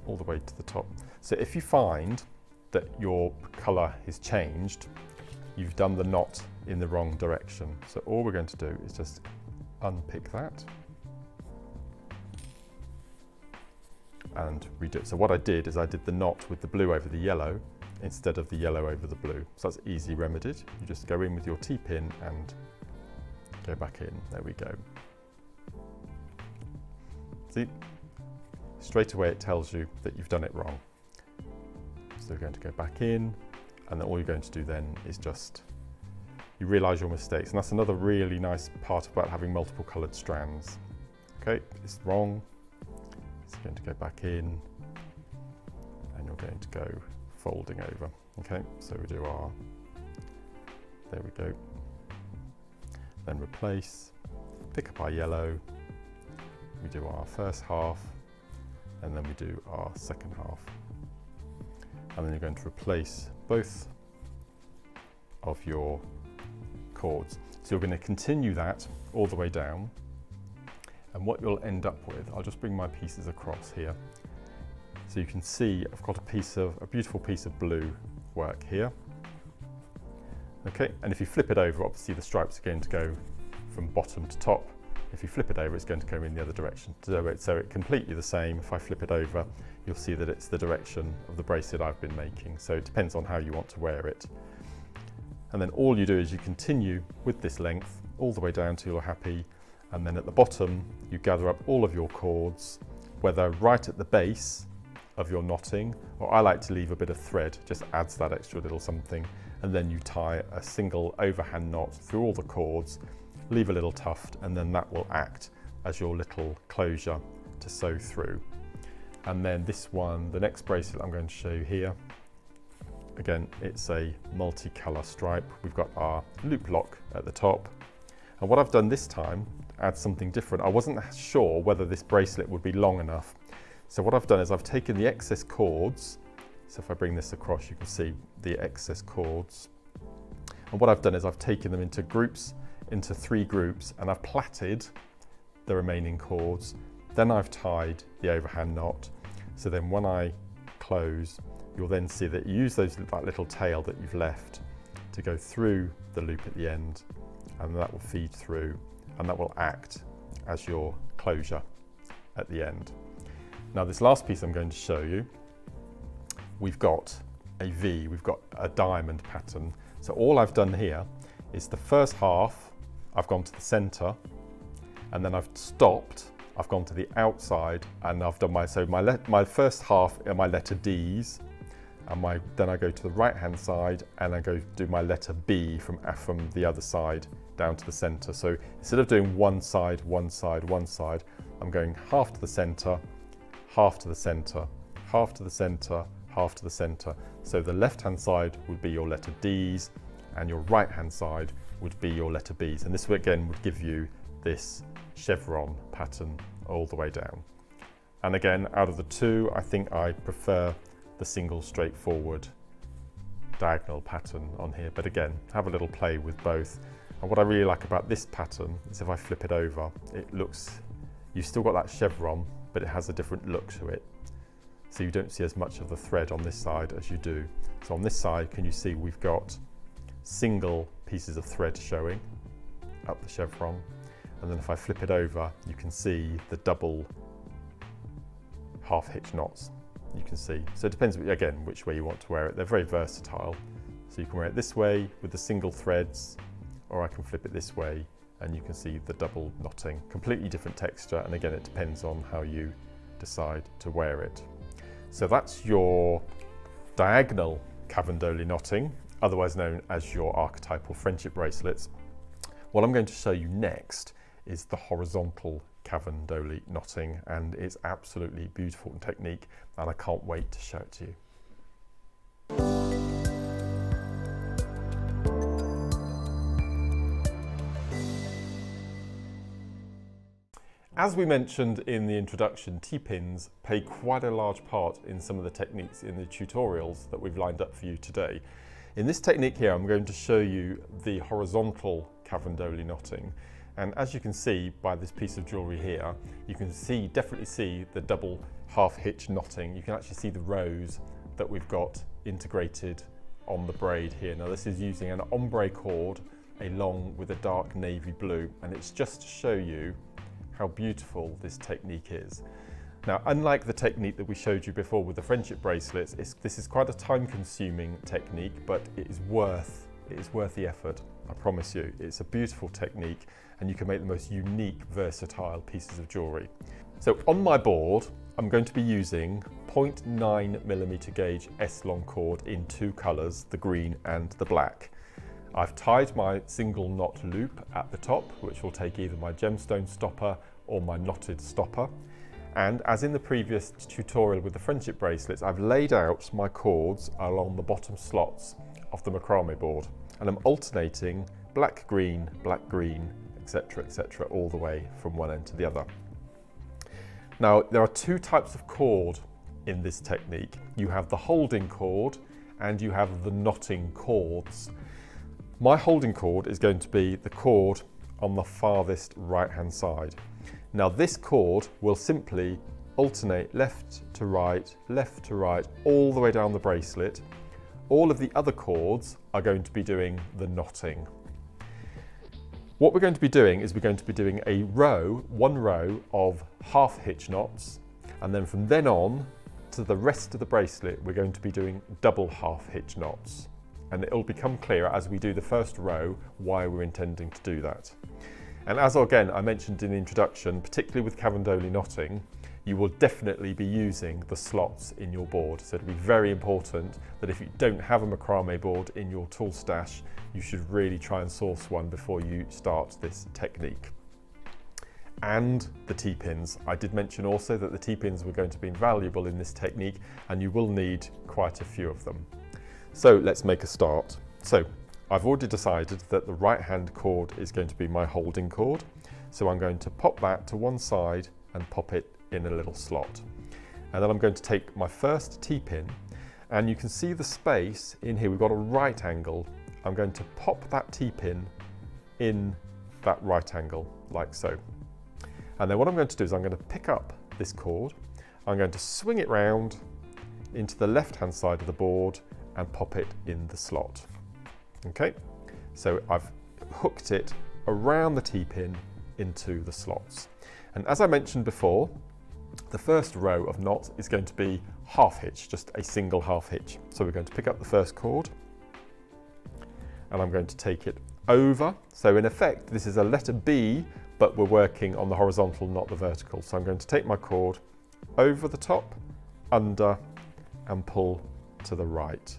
all the way to the top. So if you find that your colour is changed, you've done the knot in the wrong direction. So all we're going to do is just unpick that and redo it. So what I did is I did the knot with the blue over the yellow instead of the yellow over the blue. So that's easy remedied. You just go in with your T-pin and go back in. There we go. See, straight away it tells you that you've done it wrong. So we're going to go back in, and then all you're going to do then is just, you realise your mistakes. And that's another really nice part about having multiple coloured strands. Okay, it's wrong. So you're going to go back in, and you're going to go folding over. Okay, so we do our, there we go. Then replace, pick up our yellow, we do our first half, and then we do our second half. And then you're going to replace both of your cords. So you're going to continue that all the way down. And what you'll end up with, I'll just bring my pieces across here. So you can see I've got a beautiful piece of blue work here. Okay, and if you flip it over, obviously the stripes are going to go from bottom to top. If you flip it over, it's going to go in the other direction. So it's completely the same. If I flip it over, you'll see that it's the direction of the bracelet I've been making. So it depends on how you want to wear it. And then all you do is you continue with this length all the way down till you're happy. And then at the bottom, you gather up all of your cords, whether right at the base of your knotting, or I like to leave a bit of thread, just adds that extra little something. And then you tie a single overhand knot through all the cords, leave a little tuft, and then that will act as your little closure to sew through. And then this one, the next bracelet I'm going to show you here, again, it's a multicolour stripe. We've got our loop lock at the top. And what I've done this time, add something different. I wasn't sure whether this bracelet would be long enough. So what I've done is I've taken the excess cords. So if I bring this across, you can see the excess cords. And what I've done is I've taken them into groups, into 3 groups, and I've plaited the remaining cords. Then I've tied the overhand knot. So then when I close, you'll then see that you use that little tail that you've left to go through the loop at the end, and that will feed through, and that will act as your closure at the end. Now this last piece I'm going to show you, we've got a V, we've got a diamond pattern. So all I've done here is the first half, I've gone to the center, and then I've stopped, I've gone to the outside, and I've done my first half are my letter D's, and then I go to the right hand side and I go do my letter B from the other side down to the center. So instead of doing one side, one side, one side, I'm going half to the center, half to the center, half to the center, half to the center. So the left hand side would be your letter D's, and your right hand side would be your letter B's. And this again would give you this chevron pattern all the way down. And again, out of the two, I think I prefer the single straightforward diagonal pattern on here. But again, have a little play with both. And what I really like about this pattern is if I flip it over, it looks, you've still got that chevron, but it has a different look to it. So you don't see as much of the thread on this side as you do. So on this side, can you see we've got single pieces of thread showing up the chevron. And then if I flip it over, you can see the double half hitch knots. You can see. So it depends, again, which way you want to wear it. They're very versatile. So you can wear it this way with the single threads, or I can flip it this way, and you can see the double knotting. Completely different texture, and again, it depends on how you decide to wear it. So that's your diagonal Cavendoli knotting, otherwise known as your archetypal friendship bracelets. What I'm going to show you next is the horizontal Cavendoli knotting, and it's absolutely beautiful technique, and I can't wait to show it to you. As we mentioned in the introduction, T-pins play quite a large part in some of the techniques in the tutorials that we've lined up for you today. In this technique here, I'm going to show you the horizontal Cavendoli knotting. And as you can see by this piece of jewellery here, you can definitely see the double half hitch knotting. You can actually see the rows that we've got integrated on the braid here. Now this is using an ombre cord along with a dark navy blue, and it's just to show you how beautiful this technique is. Now, unlike the technique that we showed you before with the friendship bracelets, this is quite a time-consuming technique, but it is worth the effort, I promise you. It's a beautiful technique, and you can make the most unique, versatile pieces of jewellery. So on my board, I'm going to be using 0.9mm gauge E-lon cord in two colours, the green and the black. I've tied my single knot loop at the top, which will take either my gemstone stopper or my knotted stopper. And as in the previous tutorial with the friendship bracelets, I've laid out my cords along the bottom slots of the macrame board. And I'm alternating black, green, etc., all the way from one end to the other. Now, there are two types of cord in this technique. You have the holding cord and you have the knotting cords. My holding cord is going to be the cord on the farthest right-hand side. Now this cord will simply alternate left to right, all the way down the bracelet. All of the other cords are going to be doing the knotting. What we're going to be doing is we're going to be doing one row of half hitch knots, and then from then on to the rest of the bracelet, we're going to be doing double half hitch knots. And it'll become clearer as we do the first row why we're intending to do that. And as again I mentioned in the introduction, particularly with Cavendoli knotting, you will definitely be using the slots in your board. So it'll be very important that if you don't have a macrame board in your tool stash, you should really try and source one before you start this technique. And the T-pins. I did mention also that the T-pins were going to be invaluable in this technique, and you will need quite a few of them. So let's make a start. So I've already decided that the right hand cord is going to be my holding cord. So I'm going to pop that to one side and pop it in a little slot. And then I'm going to take my first T-pin, and you can see the space in here. We've got a right angle. I'm going to pop that T-pin in that right angle like so. And then what I'm going to do is I'm going to pick up this cord. I'm going to swing it round into the left hand side of the board and pop it in the slot. Okay, so I've hooked it around the T-pin into the slots. And as I mentioned before, the first row of knots is going to be half hitch, just a single half hitch. So we're going to pick up the first cord, and I'm going to take it over. So in effect, this is a letter B, but we're working on the horizontal, not the vertical. So I'm going to take my cord over the top, under, and pull to the right.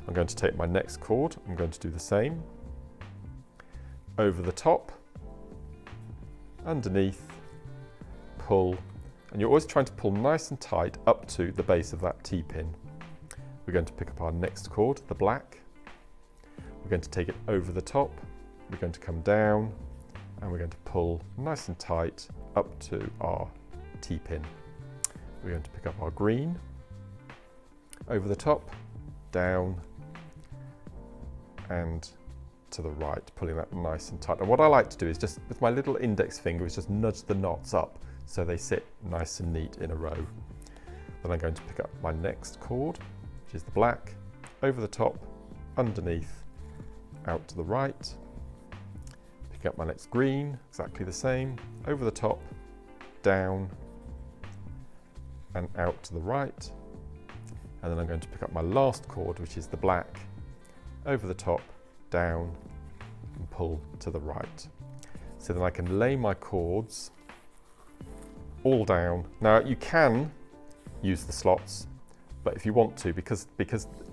I'm going to take my next cord, I'm going to do the same, over the top, underneath, pull, and you're always trying to pull nice and tight up to the base of that T-pin. We're going to pick up our next cord, the black, we're going to take it over the top, we're going to come down, and we're going to pull nice and tight up to our T-pin. We're going to pick up our green, over the top, down, and to the right, pulling that nice and tight. And what I like to do is just with my little index finger is just nudge the knots up so they sit nice and neat in a row. Then I'm going to pick up my next cord, which is the black, over the top, underneath, out to the right. Pick up my next green, exactly the same, over the top, down, and out to the right. And then I'm going to pick up my last cord, which is the black, over the top, down, and pull to the right. So then I can lay my cords all down. Now you can use the slots, but if you want to, because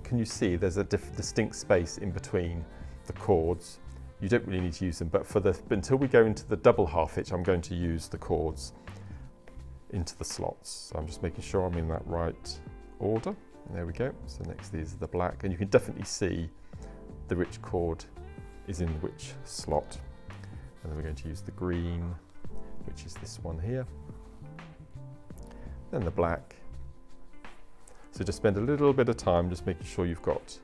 can you see there's a distinct space in between the cords, you don't really need to use them, but until we go into the double half hitch, I'm going to use the cords into the slots. So I'm just making sure I'm in that right order. And there we go. So next these are the black, and you can definitely see the which cord is in which slot. And then we're going to use the green, which is this one here. Then the black. So just spend a little bit of time just making sure you've got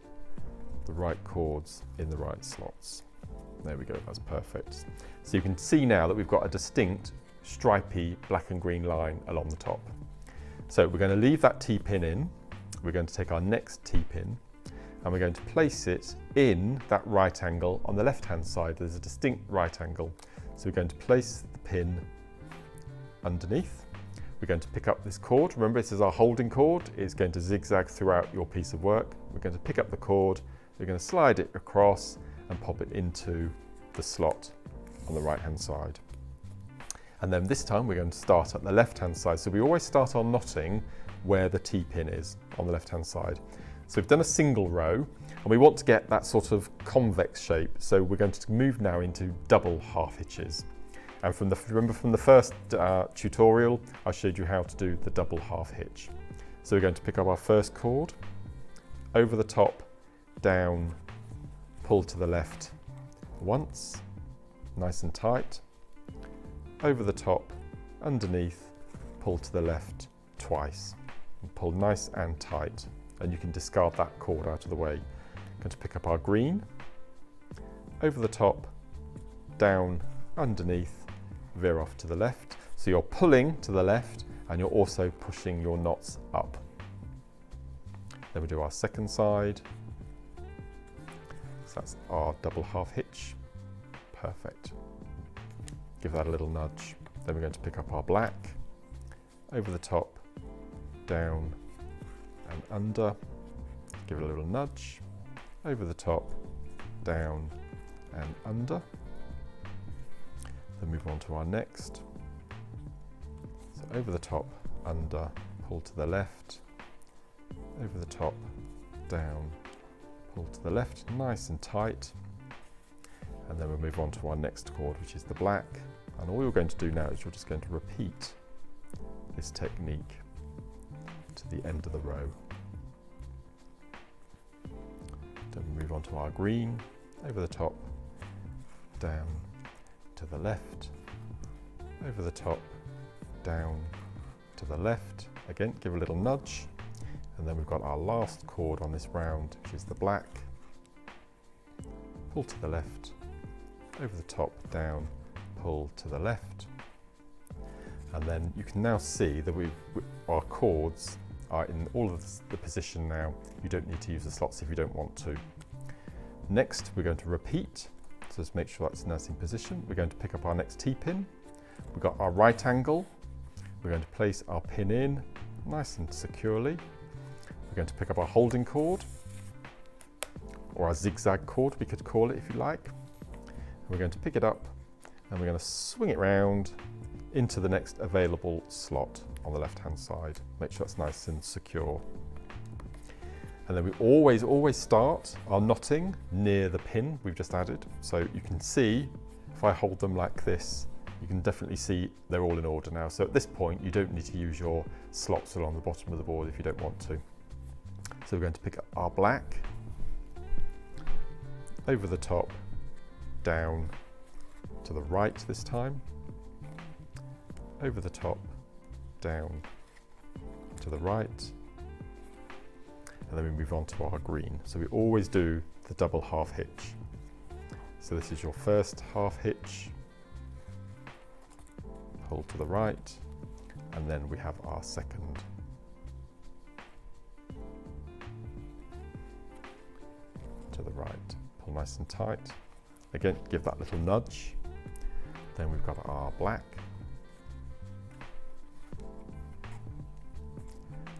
the right cords in the right slots. There we go, that's perfect. So you can see now that we've got a distinct stripy black and green line along the top. So we're going to leave that T-pin in. We're going to take our next T-pin and we're going to place it in that right angle on the left-hand side. There's a distinct right angle. So we're going to place the pin underneath. We're going to pick up this cord. Remember, this is our holding cord. It's going to zigzag throughout your piece of work. We're going to pick up the cord. We're going to slide it across and pop it into the slot on the right-hand side. And then this time we're going to start at the left-hand side. So we always start our knotting where the T-pin is on the left-hand side. So we've done a single row and we want to get that sort of convex shape. So we're going to move now into double half hitches. And remember from the first tutorial, I showed you how to do the double half hitch. So we're going to pick up our first cord, over the top, down, pull to the left once, nice and tight, over the top, underneath, pull to the left twice, and pull nice and tight. And you can discard that cord out of the way. Going to pick up our green, over the top, down, underneath, veer off to the left. So you're pulling to the left and you're also pushing your knots up. Then we do our second side. So that's our double half hitch. Perfect. Give that a little nudge. Then we're going to pick up our black, over the top, down and under. Give it a little nudge, over the top, down and under. Then move on to our next. So over the top, under, pull to the left, over the top, down, pull to the left, nice and tight. And then we'll move on to our next cord, which is the black. And all you're going to do now is you're just going to repeat this technique to the end of the row. Then we move on to our green, over the top, down, to the left, over the top, down, to the left. Again, give a little nudge. And then we've got our last cord on this round, which is the black. Pull to the left, over the top, down, pull to the left. And then you can now see that our cords are in all of the position now. You don't need to use the slots if you don't want to. Next, we're going to repeat. So just make sure that's nice in position. We're going to pick up our next T-pin. We've got our right angle. We're going to place our pin in nice and securely. We're going to pick up our holding cord, or our zigzag cord, we could call it if you like. We're going to pick it up and we're going to swing it round into the next available slot on the left-hand side. Make sure it's nice and secure. And then we always start our knotting near the pin we've just added. So you can see, if I hold them like this, you can definitely see they're all in order now. So at this point, you don't need to use your slots along the bottom of the board if you don't want to. So we're going to pick up our black, over the top, down, to the right this time, over the top, down, to the right, and then we move on to our green. So we always do the double half hitch. So this is your first half hitch, pull to the right, and then we have our second. To the right, pull nice and tight. Again, give that little nudge. Then we've got our black,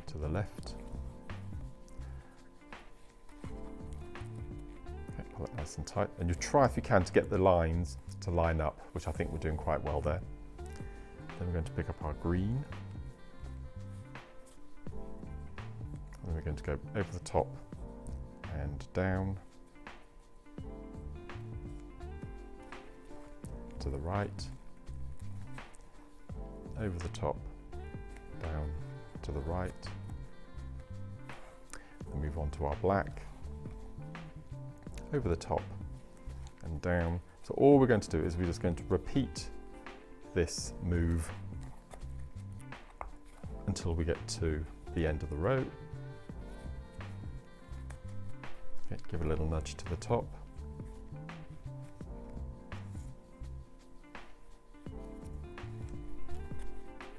to the left. Okay, pull it nice and tight. And you try if you can to get the lines to line up, which I think we're doing quite well there. Then we're going to pick up our green. And then we're going to go over the top and down to the right, over the top, down to the right, and move on to our black, over the top and down. So all we're going to do is we're just going to repeat this move until we get to the end of the row. Okay, give a little nudge to the top.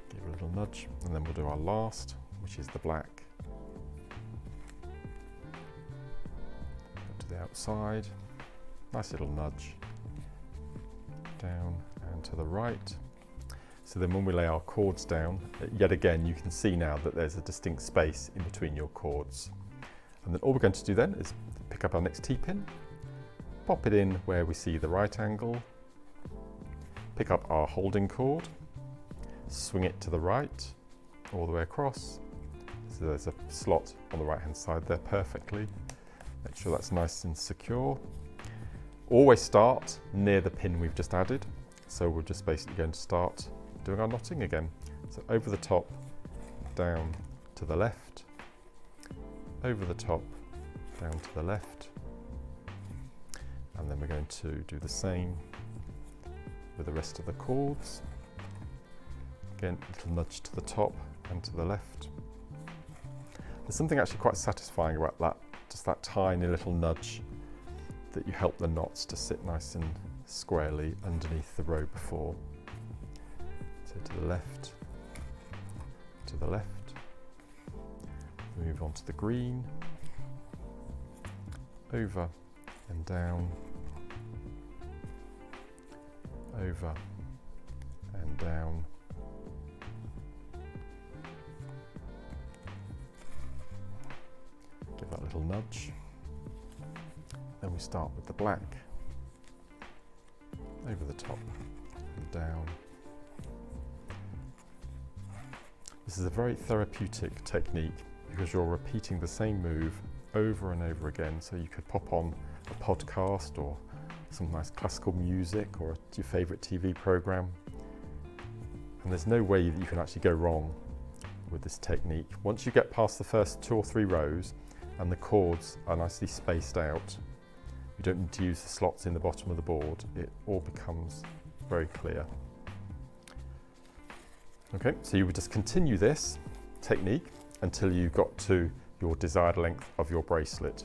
Give a little nudge, and then we'll do our last, which is the black. Go to the outside, nice little nudge, down and to the right. So then when we lay our cords down, yet again, you can see now that there's a distinct space in between your cords. And then all we're going to do then is pick up our next T-pin, pop it in where we see the right angle, pick up our holding cord, swing it to the right, all the way across. So there's a slot on the right hand side there perfectly. Make sure that's nice and secure. Always start near the pin we've just added. So we're just basically going to start doing our knotting again. So over the top, down to the left, over the top, down to the left, and then we're going to do the same with the rest of the cords. Again, a little nudge to the top and to the left. There's something actually quite satisfying about that, just that tiny little nudge that you help the knots to sit nice and squarely underneath the row before. So to the left, to the left. Move on to the green, over and down, over and down. Give that a little nudge. Then we start with the black, over the top and down. This is a very therapeutic technique because you're repeating the same move over and over again. So you could pop on a podcast or some nice classical music or your favourite TV programme. And there's no way that you can actually go wrong with this technique. Once you get past the first 2 or 3 rows and the cords are nicely spaced out, you don't need to use the slots in the bottom of the board. It all becomes very clear. Okay, so you would just continue this technique until you got to your desired length of your bracelet.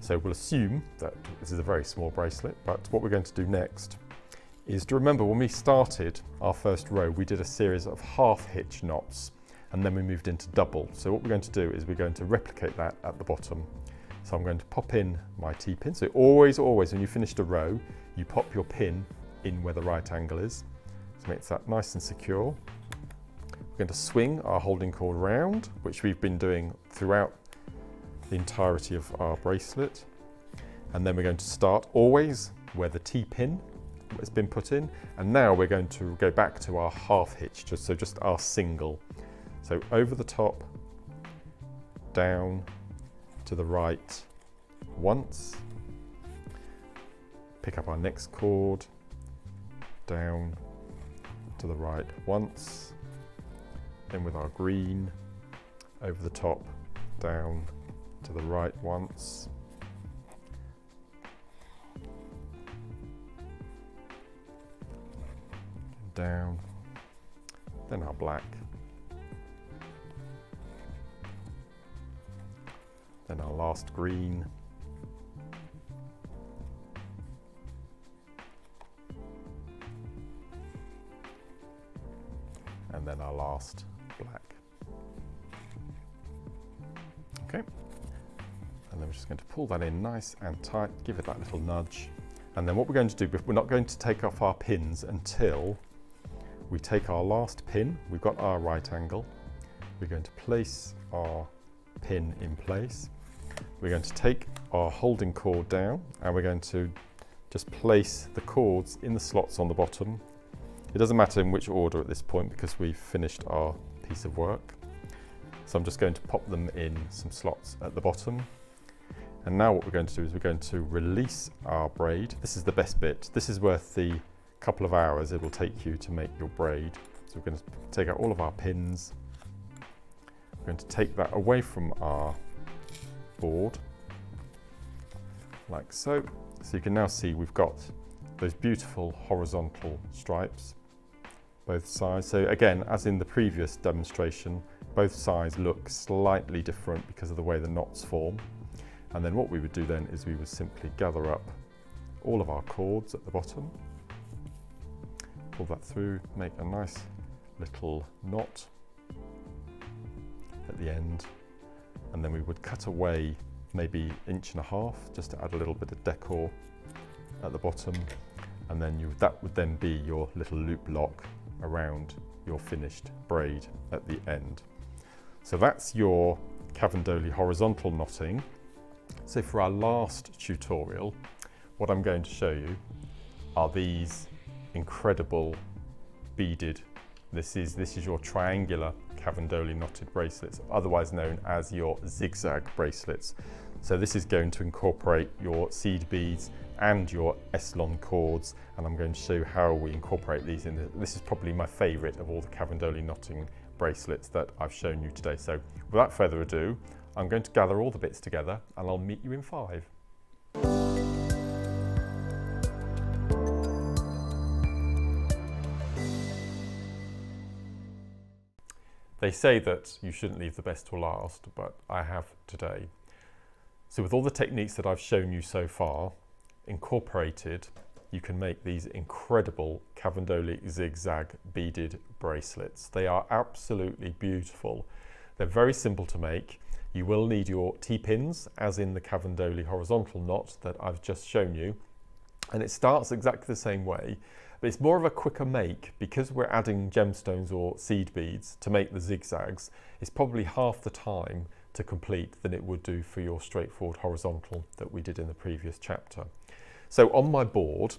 So we'll assume that this is a very small bracelet, but what we're going to do next is to remember when we started our first row, we did a series of half hitch knots and then we moved into double. So what we're going to do is we're going to replicate that at the bottom. So I'm going to pop in my T-pin. So always when you finished a row, you pop your pin in where the right angle is. So makes that nice and secure. We're going to swing our holding cord round, which we've been doing throughout the entirety of our bracelet. And then we're going to start always where the T-pin has been put in. And now we're going to go back to our half hitch, just our single. So over the top, down to the right once, pick up our next cord, down to the right once, then with our green, over the top, down to the right once, down, then our black, then our last green, and then our last black. Okay, and then we're just going to pull that in nice and tight, give it that little nudge, and then what we're going to do, we're not going to take off our pins until we take our last pin. We've got our right angle, we're going to place our pin in place. We're going to take our holding cord down and we're going to just place the cords in the slots on the bottom It doesn't matter in which order at this point because we've finished our piece of work. So I'm just going to pop them in some slots at the bottom. And now what we're going to do is we're going to release our braid. This is the best bit. This is worth the couple of hours it will take you to make your braid. So we're going to take out all of our pins. We're going to take that away from our board, like so. So you can now see we've got those beautiful horizontal stripes, both sides. So again, as in the previous demonstration, both sides look slightly different because of the way the knots form. And then what we would do then is we would simply gather up all of our cords at the bottom, pull that through, make a nice little knot at the end, and then we would cut away maybe 1.5 inches just to add a little bit of decor at the bottom, and then that would then be your little loop lock around your finished braid at the end. So that's your Cavendoli horizontal knotting. So for our last tutorial, what I'm going to show you are these incredible beaded, this is your triangular Cavendoli knotted bracelets, otherwise known as your zigzag bracelets. So this is going to incorporate your seed beads and your E-lon cords, and I'm going to show you how we incorporate these in. This is probably my favourite of all the Cavendoli knotting bracelets that I've shown you today. So without further ado, I'm going to gather all the bits together and I'll meet you in 5. They say that you shouldn't leave the best till last, but I have today. So with all the techniques that I've shown you so far incorporated, you can make these incredible Cavendoli zigzag beaded bracelets. They are absolutely beautiful. They're very simple to make. You will need your T-pins, as in the Cavendoli horizontal knot that I've just shown you. And it starts exactly the same way, but it's more of a quicker make because we're adding gemstones or seed beads to make the zigzags. It's probably half the time to complete than it would do for your straightforward horizontal that we did in the previous chapter. So on my board,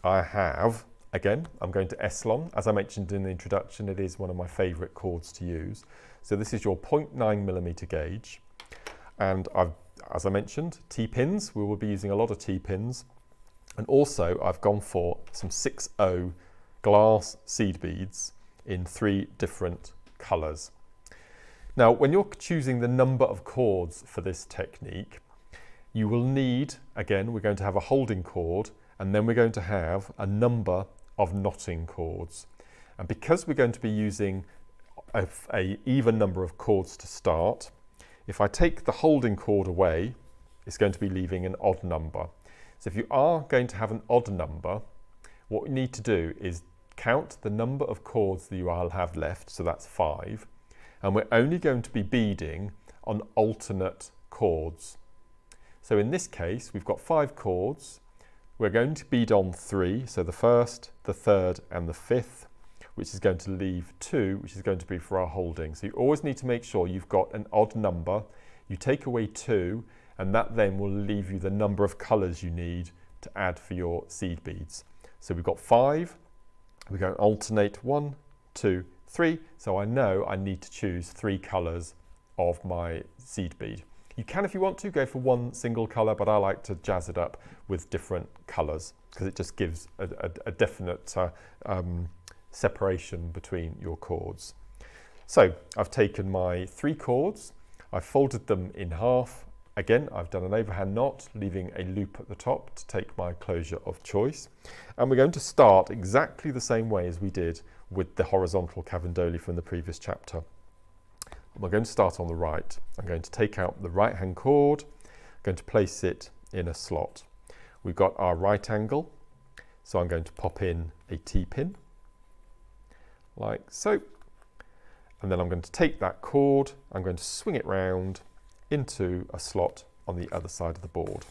I have, again, I'm going to E-lon. As I mentioned in the introduction, it is one of my favourite cords to use. So this is your 0.9mm gauge. And as I mentioned, T-pins. We will be using a lot of T-pins. And also I've gone for some 6.0 glass seed beads in 3 different colours. Now, when you're choosing the number of cords for this technique, you will need, again, we're going to have a holding cord, and then we're going to have a number of knotting cords. And because we're going to be using a even number of cords to start, if I take the holding cord away, it's going to be leaving an odd number. So if you are going to have an odd number, what we need to do is count the number of cords that you will have left, so that's 5, and we're only going to be beading on alternate cords. So in this case, we've got 5 cords. We're going to bead on 3, so the first, the third, and the 5th, which is going to leave 2, which is going to be for our holding. So you always need to make sure you've got an odd number. You take away 2, and that then will leave you the number of colours you need to add for your seed beads. So we've got 5. We're going to alternate 1, 2, 3. So I know I need to choose 3 colours of my seed bead. You can, if you want to, go for 1 single colour, but I like to jazz it up with different colours because it just gives a definite separation between your cords. So I've taken my 3 cords, I've folded them in half. Again, I've done an overhand knot, leaving a loop at the top to take my closure of choice. And we're going to start exactly the same way as we did with the horizontal Cavendoli from the previous chapter. We're going to start on the right. I'm going to take out the right hand cord, I'm going to place it in a slot. We've got our right angle, so I'm going to pop in a T-pin, like so. And then I'm going to take that cord, I'm going to swing it round into a slot on the other side of the board.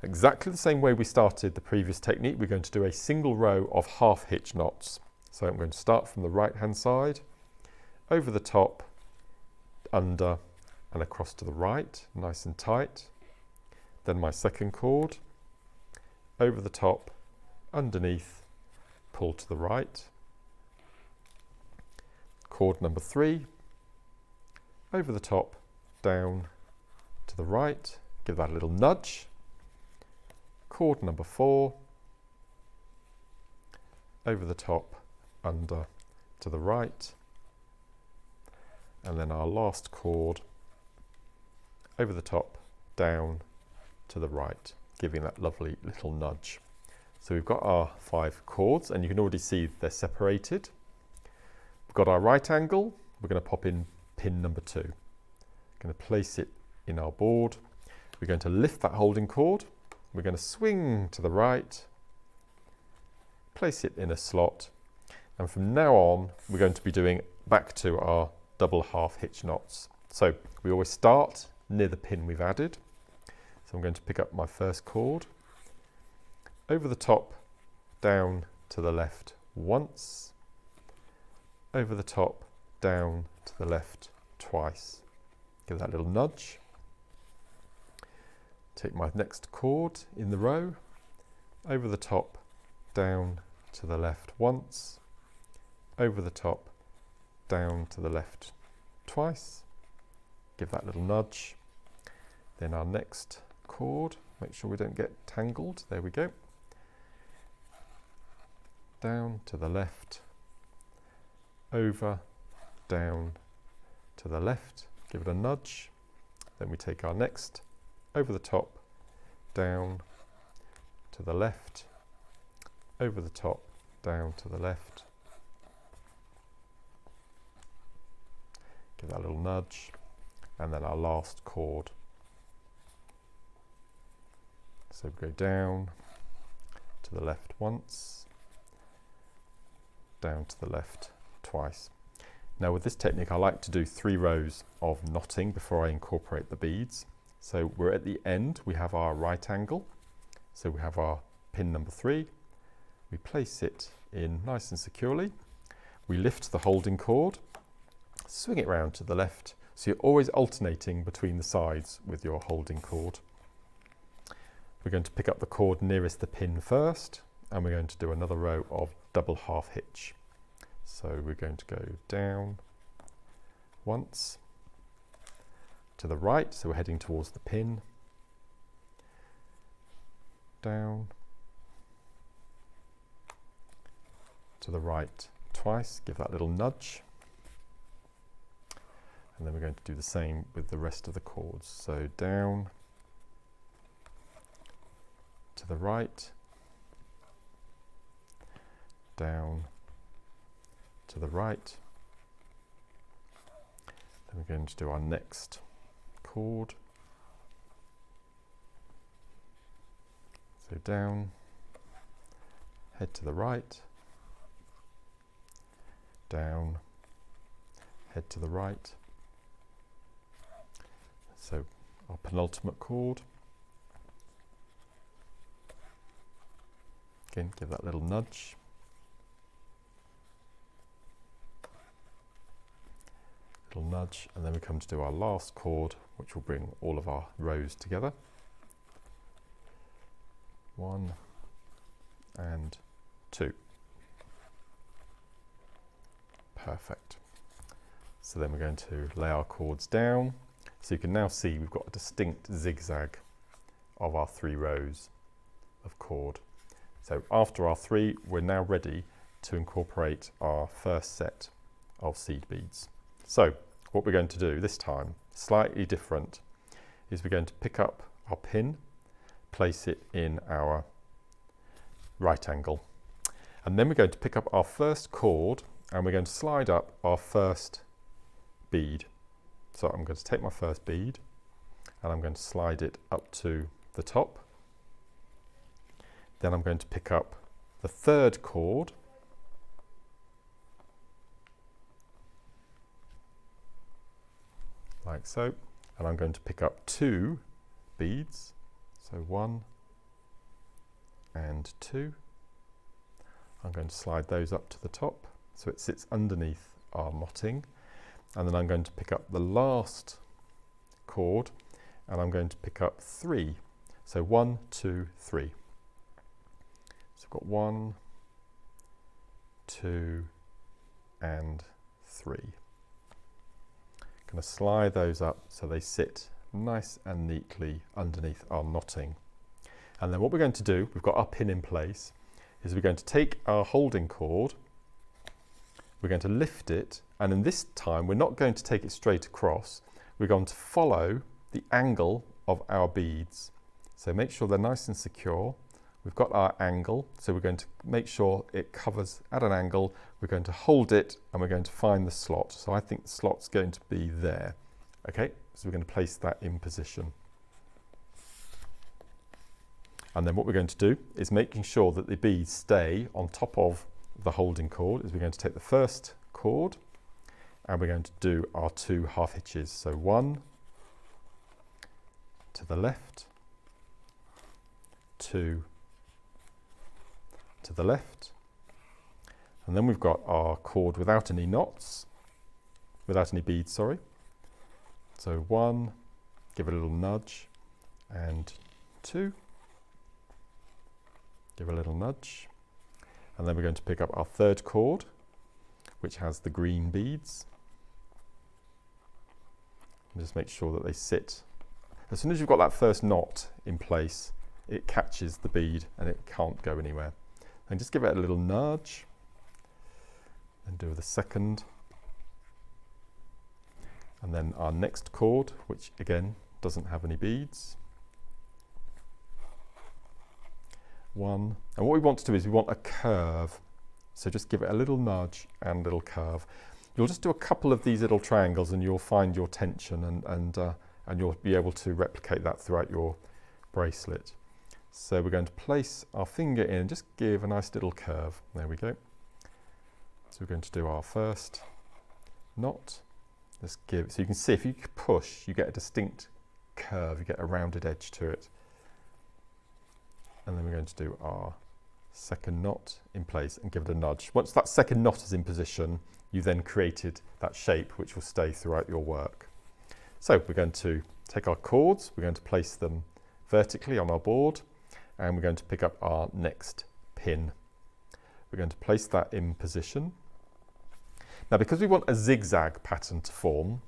Exactly the same way we started the previous technique, we're going to do a single row of half hitch knots. So I'm going to start from the right hand side, over the top, under and across to the right, nice and tight. Then my second cord, over the top, underneath, pull to the right, cord number 3, over the top, down to the right, give that a little nudge, cord number 4, over the top, under to the right, and then our last cord over the top, down to the right, giving that lovely little nudge. So we've got our 5 cords, and you can already see they're separated. We've got our right angle. We're going to pop in pin number 2. Going to place it in our board. We're going to lift that holding cord. We're going to swing to the right, place it in a slot, and from now on we're going to be doing back to our double half hitch knots. So we always start near the pin we've added. So I'm going to pick up my first cord, over the top, down to the left once, over the top, down to the left twice. Give that little nudge. Take my next cord in the row, over the top, down to the left once, over the top, down to the left twice. Give that little nudge. Then our next cord, make sure we don't get tangled, there we go. Down to the left, over, down to the left, give it a nudge. Then we take our next, over the top, down to the left, over the top, down to the left. Give that a little nudge, and then our last cord. So we go down to the left once, down to the left twice. Now with this technique I like to do 3 rows of knotting before I incorporate the beads. So we're at the end, we have our right angle, so we have our pin number 3, we place it in nice and securely, we lift the holding cord, swing it round to the left, so you're always alternating between the sides with your holding cord. We're going to pick up the cord nearest the pin first, and we're going to do another row of double half hitch. So we're going to go down once, to the right, so we're heading towards the pin, down, to the right twice, give that little nudge, and then we're going to do the same with the rest of the cords. So down, to the right, down, to the right. Then we're going to do our next cord. So down, head to the right, down, head to the right. So our penultimate cord. Again, give that little nudge. Little nudge, and then we come to do our last cord, which will bring all of our rows together. 1 and 2. Perfect. So then we're going to lay our cords down. So you can now see we've got a distinct zigzag of our 3 rows of cord. So after our 3, we're now ready to incorporate our first set of seed beads. So what we're going to do this time, slightly different, is we're going to pick up our pin, place it in our right angle, and then we're going to pick up our first cord and we're going to slide up our first bead. So I'm going to take my first bead and I'm going to slide it up to the top. Then I'm going to pick up the third cord, like so, and I'm going to pick up 2 beads, so 1 and 2. I'm going to slide those up to the top so it sits underneath our knotting, and then I'm going to pick up the last cord and I'm going to pick up 3, so 1, 2, 3. So I've got 1, 2 and 3. Going to slide those up so they sit nice and neatly underneath our knotting. And then what we're going to do, we've got our pin in place, is we're going to take our holding cord, we're going to lift it, and in this time we're not going to take it straight across, we're going to follow the angle of our beads. So make sure they're nice and secure. We've got our angle, so we're going to make sure it covers at an angle. We're going to hold it and we're going to find the slot. So I think the slot's going to be there. Okay, so we're going to place that in position. And then what we're going to do is making sure that the beads stay on top of the holding cord, is we're going to take the first cord and we're going to do our 2 half hitches. So 1 to the left, 2 to the left, and then we've got our cord without any knots, without any beads, sorry. So 1, give it a little nudge, and 2, give a little nudge, and then we're going to pick up our third cord, which has the green beads, and just make sure that they sit. As soon as you've got that first knot in place, it catches the bead and it can't go anywhere. And just give it a little nudge and do the second, and then our next cord, which again doesn't have any beads, 1, and what we want to do is we want a curve, so just give it a little nudge and a little curve. You'll just do a couple of these little triangles and you'll find your tension, and you'll be able to replicate that throughout your bracelet. So we're going to place our finger in and just give a nice little curve. There we go. So we're going to do our first knot. Just give, so you can see if you push, you get a distinct curve, you get a rounded edge to it. And then we're going to do our second knot in place and give it a nudge. Once that second knot is in position, you then created that shape which will stay throughout your work. So we're going to take our cords, we're going to place them vertically on our board, and we're going to pick up our next pin. We're going to place that in position. Now, because we want a zigzag pattern to form,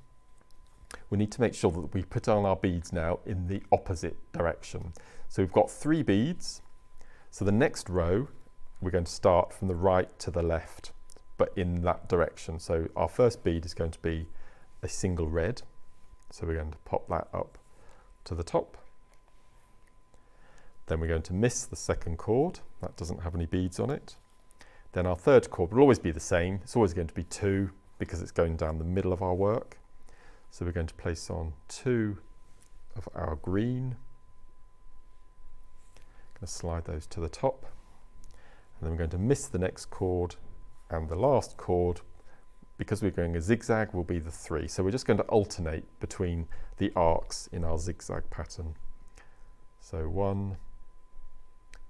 we need to make sure that we put on our beads now in the opposite direction. So we've got 3 beads. So the next row, we're going to start from the right to the left, but in that direction. So our first bead is going to be a single red. So we're going to pop that up to the top. Then we're going to miss the second cord. That doesn't have any beads on it. Then our third cord will always be the same. It's always going to be 2 because it's going down the middle of our work. So we're going to place on 2 of our green. Going to slide those to the top. And then we're going to miss the next cord, and the last cord, because we're going a zigzag, will be the 3. So we're just going to alternate between the arcs in our zigzag pattern. So 1,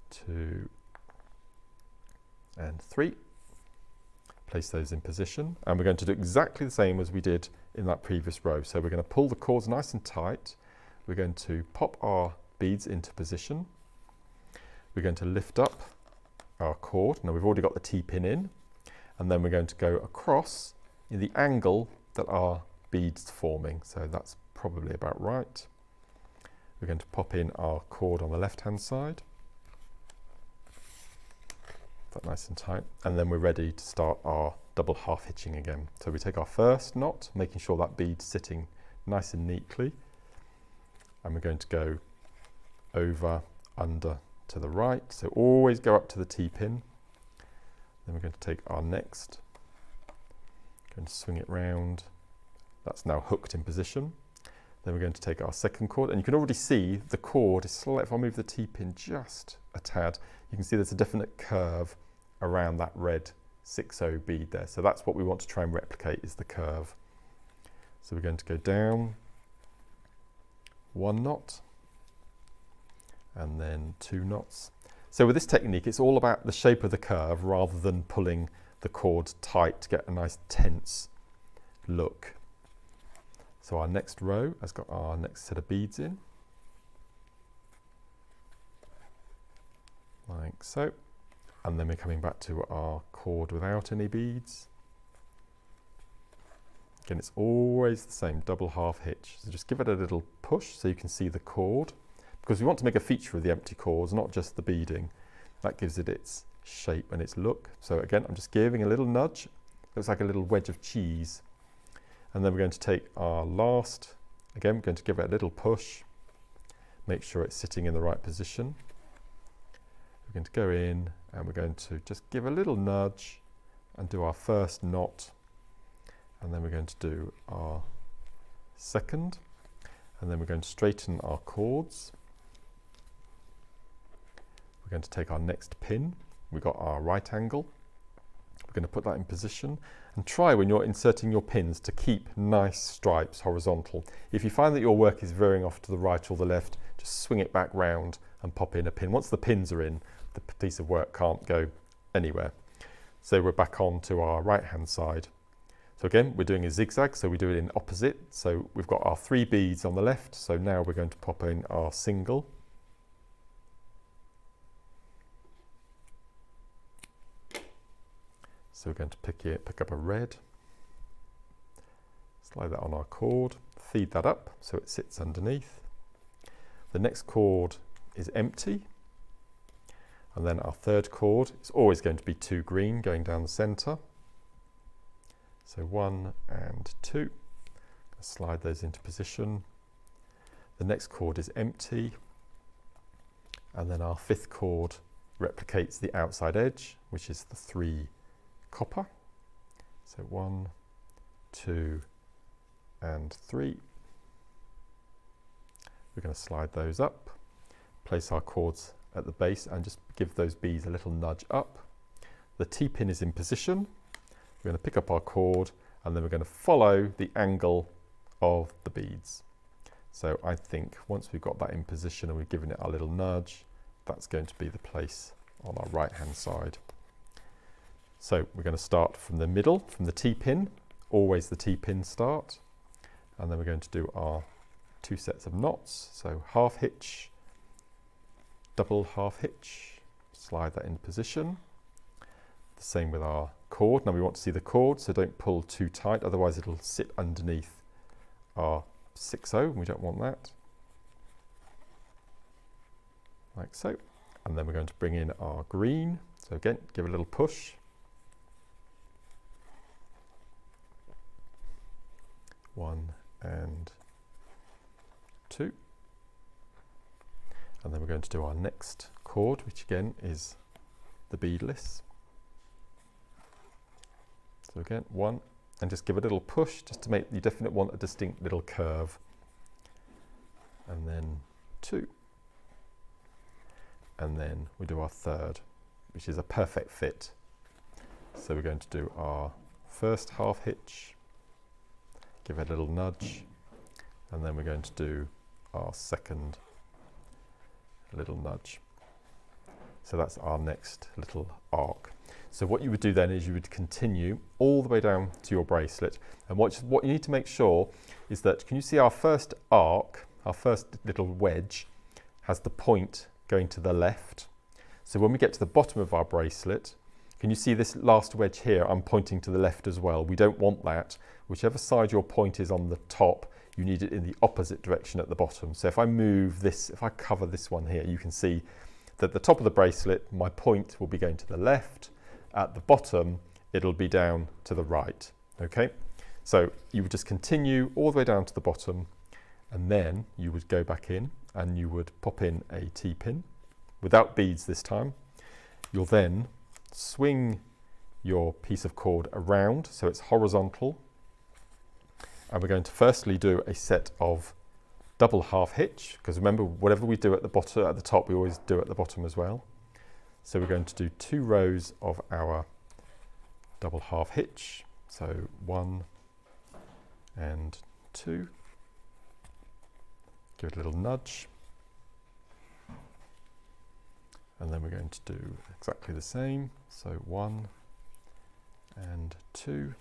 2, and 3. Place those in position, and we're going to do exactly the same as we did in that previous row. So we're going to pull the cords nice and tight. We're going to pop our beads into position. We're going to lift up our cord. Now we've already got the T-pin in, and then we're going to go across in the angle that our beads forming. So that's probably about right. We're going to pop in our cord on the left-hand side. That nice and tight, and then we're ready to start our double half hitching again. So we take our first knot, making sure that bead's sitting nice and neatly, and we're going to go over, under, to the right, so always go up to the T-pin. Then we're going to take our next, going to swing it round. That's now hooked in position. Then we're going to take our second cord, and you can already see the cord is slightly, if I move the T-pin just a tad, you can see there's a definite curve around that red 6/0 bead there. So that's what we want to try and replicate, is the curve. So we're going to go down 1 knot and then 2 knots. So with this technique, it's all about the shape of the curve rather than pulling the cord tight to get a nice tense look. So our next row has got our next set of beads in, like so. And then we're coming back to our cord without any beads. Again, it's always the same, double half hitch. So just give it a little push so you can see the cord, because we want to make a feature of the empty cords, not just the beading. That gives it its shape and its look. So again, I'm just giving a little nudge. Looks like a little wedge of cheese. And then we're going to take our last, again, we're going to give it a little push. Make sure it's sitting in the right position. We're going to go in and we're going to just give a little nudge and do our first knot. And then we're going to do our second. And then we're going to straighten our cords. We're going to take our next pin. We've got our right angle. We're going to put that in position and try when you're inserting your pins to keep nice stripes horizontal. If you find that your work is veering off to the right or the left, just swing it back round and pop in a pin. Once the pins are in, the piece of work can't go anywhere. So we're back on to our right hand side. So again, we're doing a zigzag, so we do it in opposite. So we've got our 3 beads on the left. So now we're going to pop in our single. So we're going to pick up a red, slide that on our cord, feed that up so it sits underneath. The next cord is empty, and then our third cord is always going to be 2 green going down the centre. So 1 and 2, slide those into position. The next cord is empty, and then our 5th cord replicates the outside edge, which is the 3 copper. So 1, 2 and 3. We're going to slide those up, place our cords at the base and just give those beads a little nudge up. The T-pin is in position. We're going to pick up our cord and then we're going to follow the angle of the beads. So I think once we've got that in position and we've given it a little nudge, that's going to be the place on our right hand side. So we're going to start from the middle, from the T-pin, always the T-pin start, and then we're going to do our 2 sets of knots. So half hitch, double half hitch, slide that in position. The same with our cord. Now we want to see the cord, so don't pull too tight, otherwise it'll sit underneath our 6/0, and we don't want that. Like so. And then we're going to bring in our green. So again, give a little push. 1 and 2. And then we're going to do our next cord, which again is the beadless. So again, 1, and just give a little push just to make, you definitely want a distinct little curve. And then 2. And then we do our third, which is a perfect fit. So we're going to do our first half hitch, give it a little nudge, and then we're going to do our second little nudge. So that's our next little arc. So what you would do then is you would continue all the way down to your bracelet, and what you need to make sure is that, can you see our first arc, our first little wedge has the point going to the left. So when we get to the bottom of our bracelet, can you see this last wedge here? I'm pointing to the left as well. We don't want that. Whichever side your point is on the top, you need it in the opposite direction at the bottom. So if I move this, if I cover this one here, you can see that the top of the bracelet, my point will be going to the left. At the bottom, it'll be down to the right. Okay, so you would just continue all the way down to the bottom, and then you would go back in and you would pop in a T-pin without beads this time. You'll then swing your piece of cord around so it's horizontal, and we're going to firstly do a set of double half hitch, because remember, whatever we do at the bottom, at the top, we always do at the bottom as well. So we're going to do 2 rows of our double half hitch, so 1 and 2. Give it a little nudge, and then we're going to do exactly the same, so 1 and 2.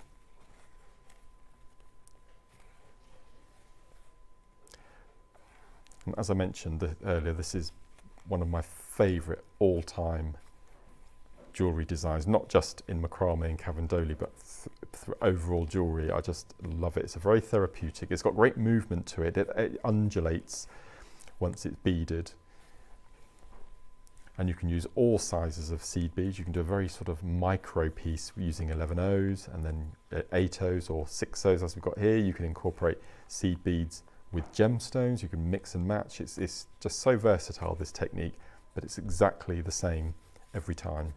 And as I mentioned earlier, this is one of my favourite all-time jewellery designs, not just in macrame and cavendoli, but for overall jewellery. I just love it. It's a very therapeutic. It's got great movement to it. It undulates once it's beaded. And you can use all sizes of seed beads. You can do a very sort of micro piece using 11 O's and then 8 O's or 6 O's as we've got here. You can incorporate seed beads with gemstones. You can mix and match. It's just so versatile, this technique, but it's exactly the same every time.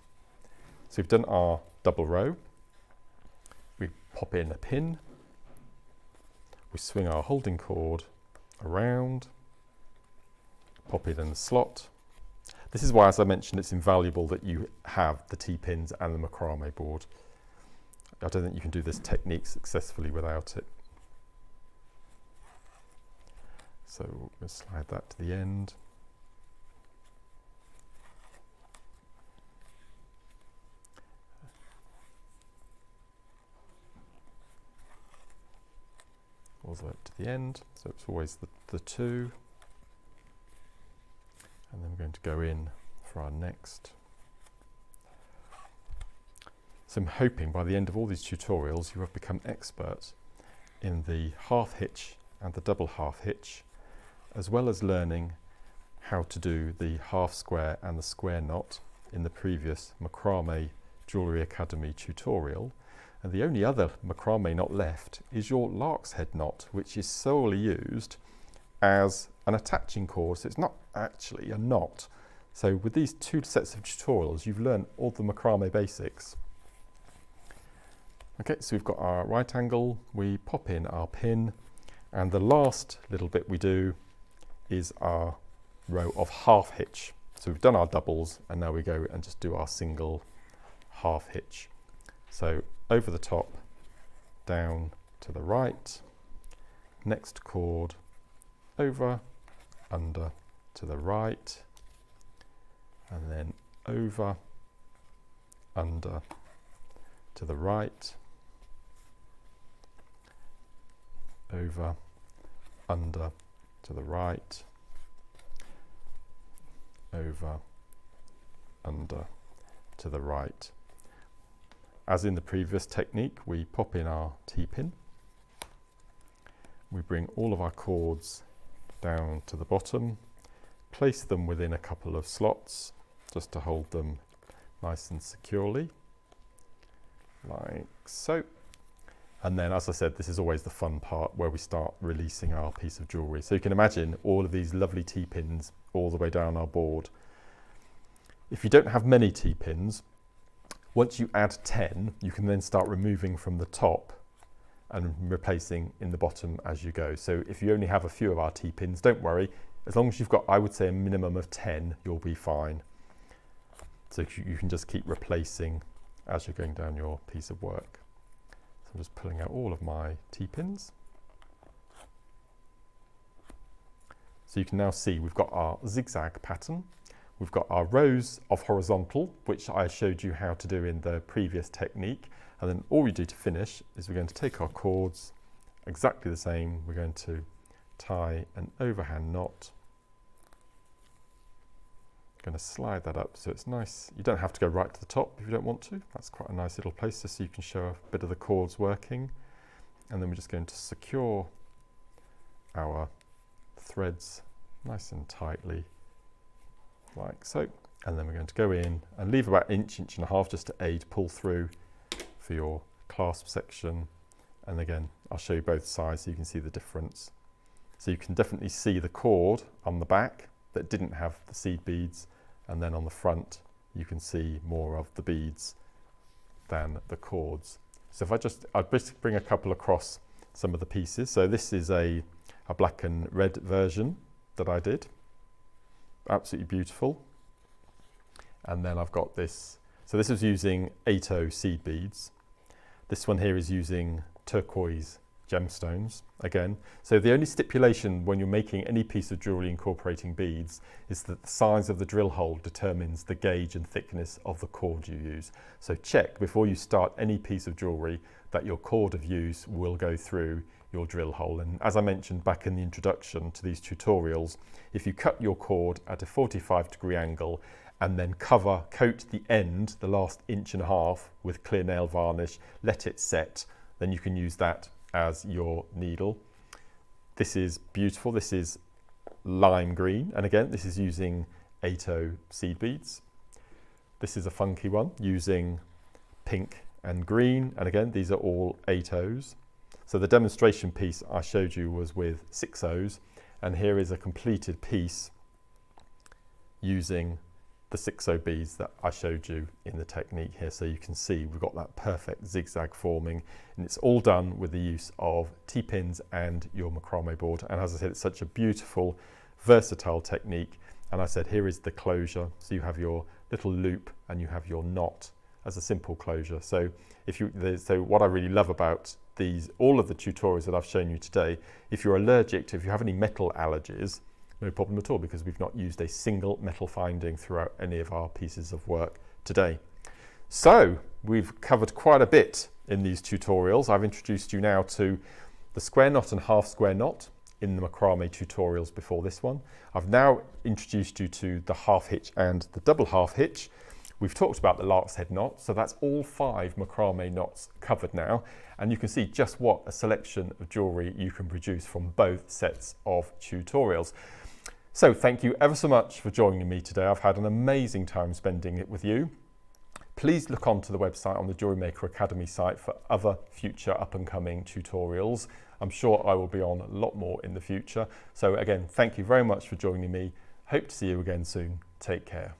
So we've done our double row. We pop in a pin. We swing our holding cord around, pop it in the slot. This is why, as I mentioned, it's invaluable that you have the T-pins and the macrame board. I don't think you can do this technique successfully without it. So we'll slide that to the end. All the way up to the end, so it's always the two. And then we're going to go in for our next. So I'm hoping by the end of all these tutorials you have become expert in the half hitch and the double half hitch, as well as learning how to do the half square and the square knot in the previous Macrame Jewellery Academy tutorial. And the only other macrame knot left is your lark's head knot, which is solely used as an attaching cord, so it's not actually a knot. So with these two sets of tutorials, you've learned all the macrame basics. Okay, so we've got our right angle, we pop in our pin, and the last little bit we do is our row of half hitch. So we've done our doubles, and now we go and just do our single half hitch. So over the top, down to the right, next cord, over, under, to the right, and then over, under, to the right, over, under, to the right, over, under, to the right. As in the previous technique, we pop in our T-pin, we bring all of our cords down to the bottom, place them within a couple of slots just to hold them nice and securely, like so. And then, as I said, this is always the fun part where we start releasing our piece of jewellery. So you can imagine all of these lovely T-pins all the way down our board. If you don't have many T-pins, once you add 10, you can then start removing from the top and replacing in the bottom as you go. So if you only have a few of our T-pins, don't worry. As long as you've got, I would say, a minimum of 10, you'll be fine. So you can just keep replacing as you're going down your piece of work. So I'm just pulling out all of my T-pins. So you can now see we've got our zigzag pattern. We've got our rows of horizontal, which I showed you how to do in the previous technique. And then all we do to finish is we're going to take our cords, exactly the same. We're going to tie an overhand knot. Going to slide that up so it's nice. You don't have to go right to the top if you don't want to. That's quite a nice little place just so you can show a bit of the cords working. And then we're just going to secure our threads nice and tightly, like so. And then we're going to go in and leave about inch and a half just to aid pull through for your clasp section. And again, I'll show you both sides so you can see the difference. So you can definitely see the cord on the back that didn't have the seed beads, and then on the front you can see more of the beads than the cords. So if I'll just bring a couple across some of the pieces. So this is a black and red version that I did, absolutely beautiful. And then I've got this, so this is using 8O seed beads. This one here is using turquoise gemstones again. So the only stipulation when you're making any piece of jewellery incorporating beads is that the size of the drill hole determines the gauge and thickness of the cord you use. So check before you start any piece of jewellery that your cord of use will go through your drill hole. And as I mentioned back in the introduction to these tutorials, if you cut your cord at a 45-degree angle and then coat the end, the last 1.5 inches with clear nail varnish, let it set, then you can use that as your needle. This is beautiful. This is lime green, and again this is using 8/0 seed beads. This is a funky one using pink and green, and again these are all 8/0s. So the demonstration piece I showed you was with 6/0s, and here is a completed piece using the 6/0 beads that I showed you in the technique here. So you can see we've got that perfect zigzag forming, and it's all done with the use of T-pins and your macrame board. And as I said, it's such a beautiful, versatile technique. And I said, here is the closure. So you have your little loop and you have your knot as a simple closure. So so what I really love about all of the tutorials that I've shown you today, if you're allergic if you have any metal allergies, no problem at all, because we've not used a single metal finding throughout any of our pieces of work today. So we've covered quite a bit in these tutorials. I've introduced you now to the square knot and half square knot in the macrame tutorials before this one. I've now introduced you to the half hitch and the double half hitch. We've talked about the lark's head knot, so that's all 5 macrame knots covered now, and you can see just what a selection of jewellery you can produce from both sets of tutorials. So thank you ever so much for joining me today. I've had an amazing time spending it with you. Please look onto the website on the JewelleryMaker Academy site for other future up-and-coming tutorials. I'm sure I will be on a lot more in the future. So again, thank you very much for joining me. Hope to see you again soon. Take care.